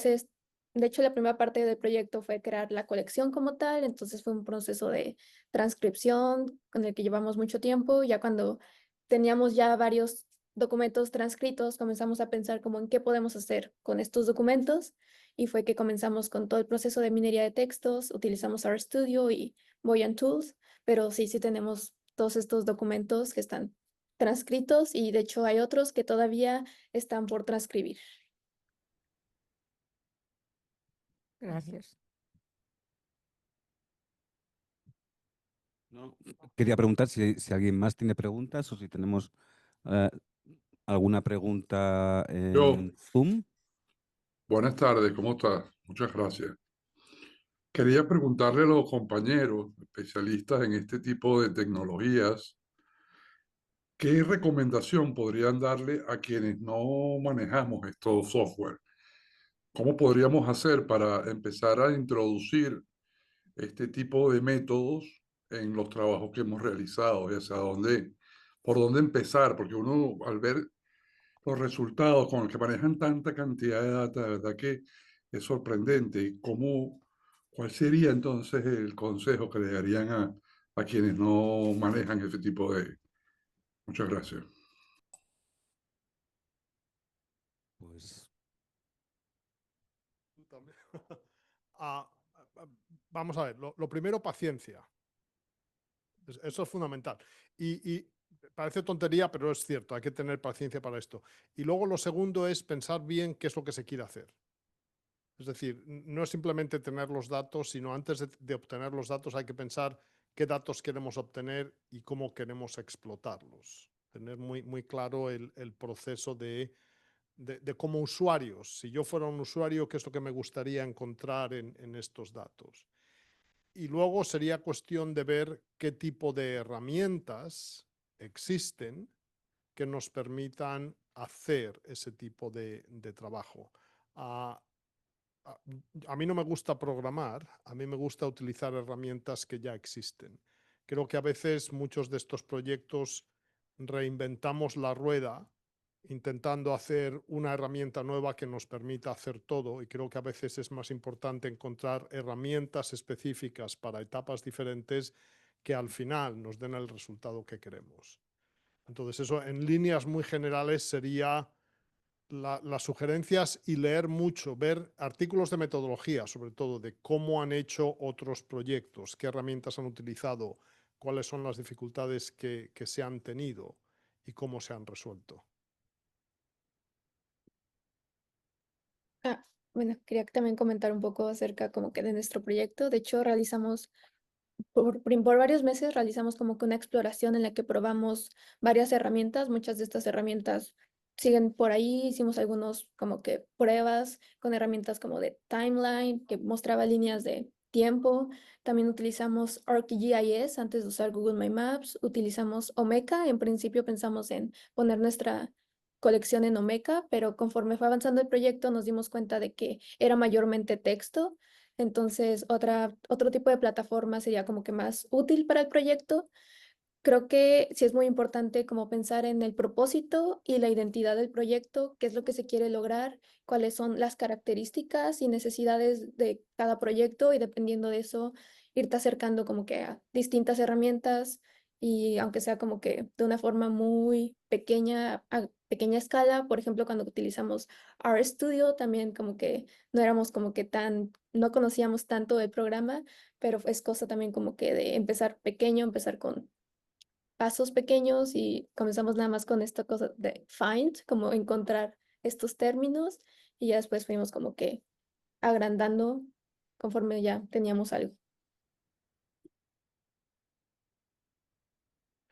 de hecho, la primera parte del proyecto fue crear la colección como tal, entonces fue un proceso de transcripción con el que llevamos mucho tiempo. Ya cuando teníamos ya varios documentos transcritos, comenzamos a pensar como en qué podemos hacer con estos documentos y fue que comenzamos con todo el proceso de minería de textos, utilizamos RStudio y Voyant Tools, pero sí tenemos todos estos documentos que están transcritos y de hecho hay otros que todavía están por transcribir. Gracias. No, quería preguntar si alguien más tiene preguntas o si tenemos eh, alguna pregunta Yo, en Zoom. buenas tardes, ¿cómo estás? Muchas gracias. Quería preguntarle a los compañeros especialistas en este tipo de tecnologías, ¿qué recomendación podrían darle a quienes no manejamos estos software? ¿Cómo podríamos hacer para empezar a introducir este tipo de métodos en los trabajos que hemos realizado? Y hacia dónde, por dónde empezar, porque uno al ver los resultados con los que manejan tanta cantidad de data, de verdad que es sorprendente. ¿Y cuál sería entonces el consejo que le darían a quienes no manejan ese tipo de... Muchas gracias. Pues Tú también. Ah, vamos a ver, lo primero, paciencia. Eso es fundamental. Y parece tontería, pero es cierto, hay que tener paciencia para esto. Y luego lo segundo es pensar bien qué es lo que se quiere hacer. Es decir, no es simplemente tener los datos, sino antes de obtener los datos hay que pensar qué datos queremos obtener y cómo queremos explotarlos. Tener muy claro el proceso de como usuarios. Si yo fuera un usuario, ¿qué es lo que me gustaría encontrar en estos datos? y luego sería cuestión de ver qué tipo de herramientas existen que nos permitan hacer ese tipo de trabajo. A, a mí no me gusta programar, a mí me gusta utilizar herramientas que ya existen. Creo que a veces muchos de estos proyectos reinventamos la rueda intentando hacer una herramienta nueva que nos permita hacer todo, y creo que a veces es más importante encontrar herramientas específicas para etapas diferentes que al final nos den el resultado que queremos. Entonces eso en líneas muy generales sería las sugerencias, y leer mucho, ver artículos de metodología, sobre todo de cómo han hecho otros proyectos, qué herramientas han utilizado, cuáles son las dificultades que se han tenido y cómo se han resuelto. Bueno, quería también comentar un poco acerca como que de nuestro proyecto. De hecho, realizamos por varios meses realizamos como que una exploración en la que probamos varias herramientas. Muchas de estas herramientas siguen por ahí. Hicimos algunos como que pruebas con herramientas como de timeline, que mostraba líneas de tiempo. También utilizamos ArcGIS antes de usar Google My Maps. Utilizamos Omeka. En principio pensamos en poner nuestra colección en Omeka, pero conforme fue avanzando el proyecto nos dimos cuenta de que era mayormente texto. Entonces, otro tipo de plataforma sería como que más útil para el proyecto. Creo que sí es muy importante como pensar en el propósito y la identidad del proyecto, qué es lo que se quiere lograr, cuáles son las características y necesidades de cada proyecto, y dependiendo de eso, irte acercando como que a distintas herramientas, y aunque sea como que de una forma muy pequeña, a pequeña escala. Por ejemplo, cuando utilizamos RStudio, también como que no éramos como que no conocíamos tanto el programa, pero es cosa también como que de empezar pequeño, empezar con pasos pequeños, y comenzamos nada más con esta cosa de find, como encontrar estos términos, y ya después fuimos como que agrandando conforme ya teníamos algo.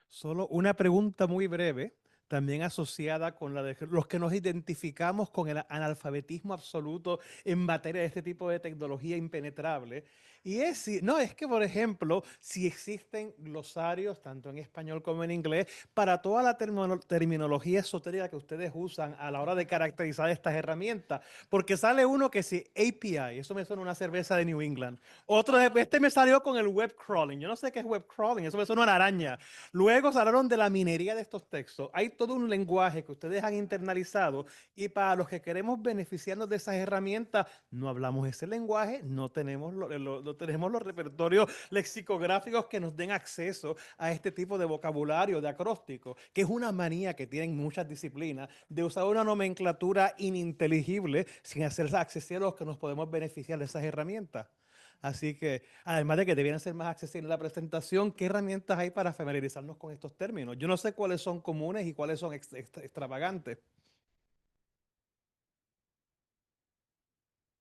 Solo una pregunta muy breve, también asociada con la de los que nos identificamos con el analfabetismo absoluto en materia de este tipo de tecnología impenetrable. Y es, no, es que, por ejemplo, si existen glosarios, tanto en español como en inglés, para toda la terminología esotérica que ustedes usan a la hora de caracterizar estas herramientas. Porque sale uno que sí, API, eso me suena a una cerveza de New England. Otro, este me salió con el web crawling. Yo no sé qué es web crawling, eso me suena a una araña. Luego se hablaron de la minería de estos textos. Hay todo un lenguaje que ustedes han internalizado, y para los que queremos beneficiarnos de esas herramientas, no hablamos ese lenguaje, no tenemos no tenemos los repertorios lexicográficos que nos den acceso a este tipo de vocabulario, de acróstico, que es una manía que tienen muchas disciplinas de usar una nomenclatura ininteligible sin hacerse accesible a los que nos podemos beneficiar de esas herramientas. Así que, además de que debieran ser más accesibles la presentación, ¿qué herramientas hay para familiarizarnos con estos términos? Yo no sé cuáles son comunes y cuáles son extravagantes.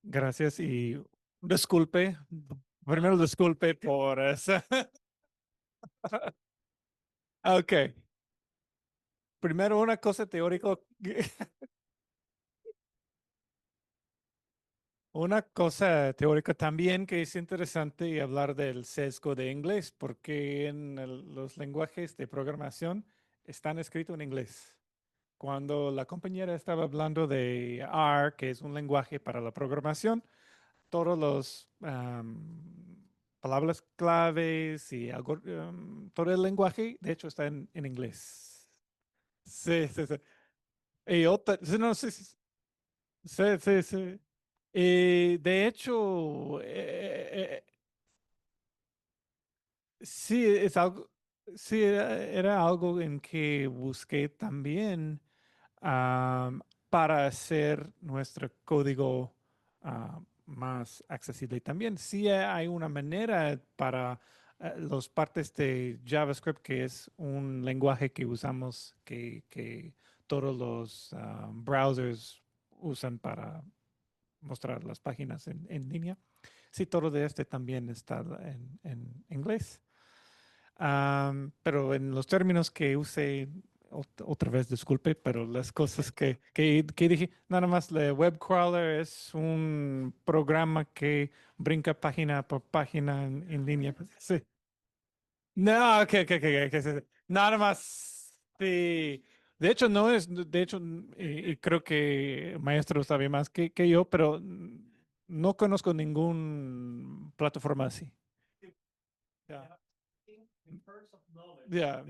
Gracias y disculpe, primero disculpe por eso. Ok, primero una cosa teórica. Una cosa teórica también que es interesante y hablar del sesgo de inglés, porque en los lenguajes de programación están escritos en inglés. Cuando la compañera estaba hablando de R, que es un lenguaje para la programación, todos los palabras claves y todo el lenguaje, de hecho, está en inglés. Sí, sí, sí. Y otra, sí, no, sí, sí, sí, sí, sí. Y de hecho, sí, es algo, sí, era algo en que busqué también, para hacer nuestro código más accesible. Y también sí hay una manera para los partes de JavaScript, que es un lenguaje que usamos, que todos los browsers usan para mostrar las páginas en línea. Sí, todo de este también está en inglés. Pero en los términos que usé otra vez, disculpe, pero las cosas que dije, nada más, la web crawler es un programa que brinca página por página en línea. Sí. No, nada más, sí. De hecho, no es, de hecho, y creo que el maestro sabe más que yo, pero no conozco ningún plataforma así. Ya. Ya,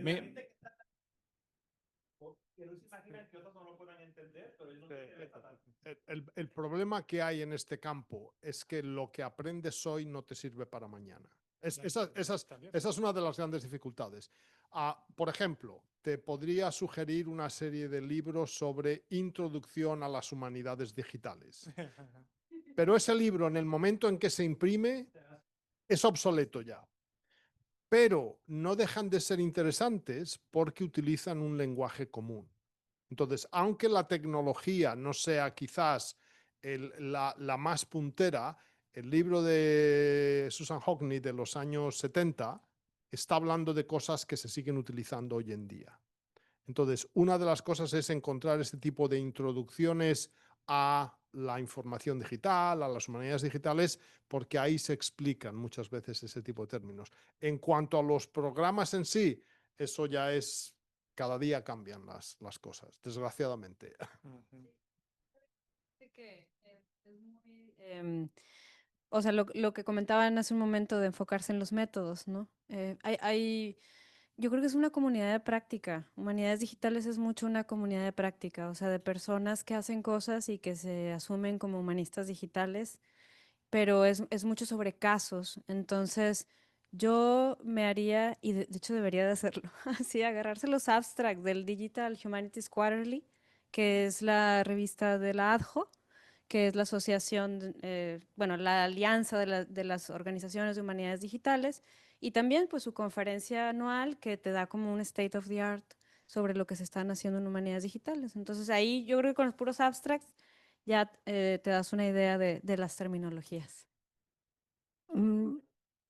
que no se imaginan que otros no lo puedan entender, pero yo no El problema que hay en este campo es que lo que aprendes hoy no te sirve para mañana. Esa es una de las grandes dificultades. Por ejemplo, te podría sugerir una serie de libros sobre introducción a las humanidades digitales. Pero ese libro, en el momento en que se imprime, es obsoleto ya. Pero no dejan de ser interesantes porque utilizan un lenguaje común. Entonces, aunque la tecnología no sea quizás la más puntera, el libro de Susan Hockney de los años 70 está hablando de cosas que se siguen utilizando hoy en día. Entonces, una de las cosas es encontrar este tipo de introducciones a la información digital, a las humanidades digitales, porque ahí se explican muchas veces ese tipo de términos. En cuanto a los programas en sí, eso ya es, cada día cambian las cosas, desgraciadamente. O sea, lo que comentaban hace un momento de enfocarse en los métodos, ¿no? Yo creo que es una comunidad de práctica. Humanidades digitales es mucho una comunidad de práctica, o sea, de personas que hacen cosas y que se asumen como humanistas digitales, pero es mucho sobre casos. Entonces, yo me haría, y de hecho debería de hacerlo, así, agarrarse los abstracts del Digital Humanities Quarterly, que es la revista de la ADHO, que es la asociación, bueno, la alianza de las organizaciones de humanidades digitales, y también pues su conferencia anual que te da como un state of the art sobre lo que se están haciendo en humanidades digitales. Entonces ahí yo creo que con los puros abstracts ya te das una idea de las terminologías.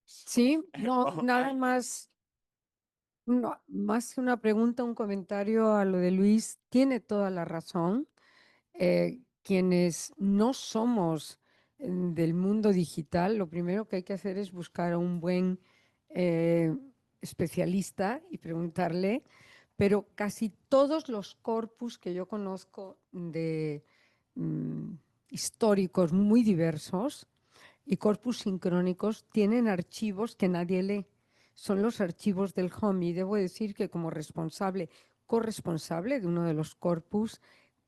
Sí, no, nada más, no, más que una pregunta, un comentario a lo de Luis, tiene toda la razón. Quienes no somos del mundo digital, lo primero que hay que hacer es buscar a un buen especialista y preguntarle, pero casi todos los corpus que yo conozco de históricos muy diversos y corpus sincrónicos tienen archivos que nadie lee. Son los archivos del home y debo decir que como corresponsable de uno de los corpus,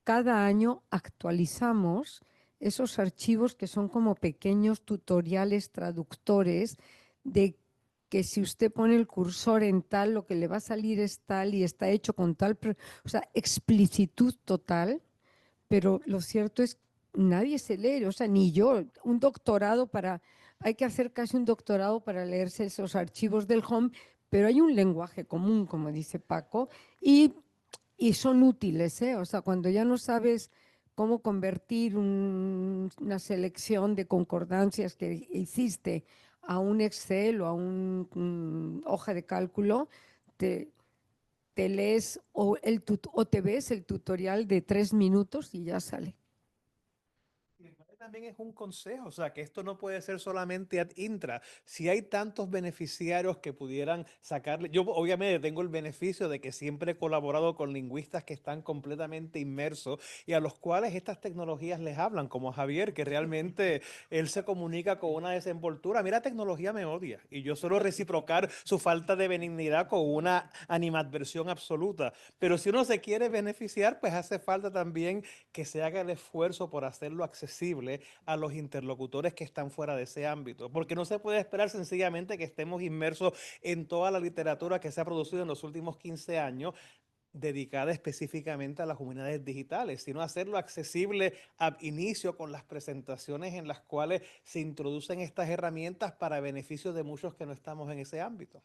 cada año actualizamos esos archivos que son como pequeños tutoriales traductores de que si usted pone el cursor en tal, lo que le va a salir es tal y está hecho con tal, o sea, explicitud total, pero lo cierto es que nadie se lee, o sea, ni yo, un doctorado hay que hacer casi un doctorado para leerse esos archivos del home, pero hay un lenguaje común, como dice Paco, y son útiles, ¿eh? O sea, cuando ya no sabes cómo convertir una selección de concordancias que hiciste a un Excel o a una hoja de cálculo, te, te lees o te ves el tutorial de 3 minutos y ya sale. También es un consejo, o sea, que esto no puede ser solamente ad intra. Si hay tantos beneficiarios que pudieran sacarle, yo obviamente tengo el beneficio de que siempre he colaborado con lingüistas que están completamente inmersos y a los cuales estas tecnologías les hablan, como Javier, que realmente él se comunica con una desenvoltura. Mira, tecnología me odia y yo suelo reciprocar su falta de benignidad con una animadversión absoluta. Pero si uno se quiere beneficiar, pues hace falta también que se haga el esfuerzo por hacerlo accesible a los interlocutores que están fuera de ese ámbito, porque no se puede esperar sencillamente que estemos inmersos en toda la literatura que se ha producido en los últimos 15 años dedicada específicamente a las humanidades digitales, sino hacerlo accesible ab inicio con las presentaciones en las cuales se introducen estas herramientas para beneficio de muchos que no estamos en ese ámbito.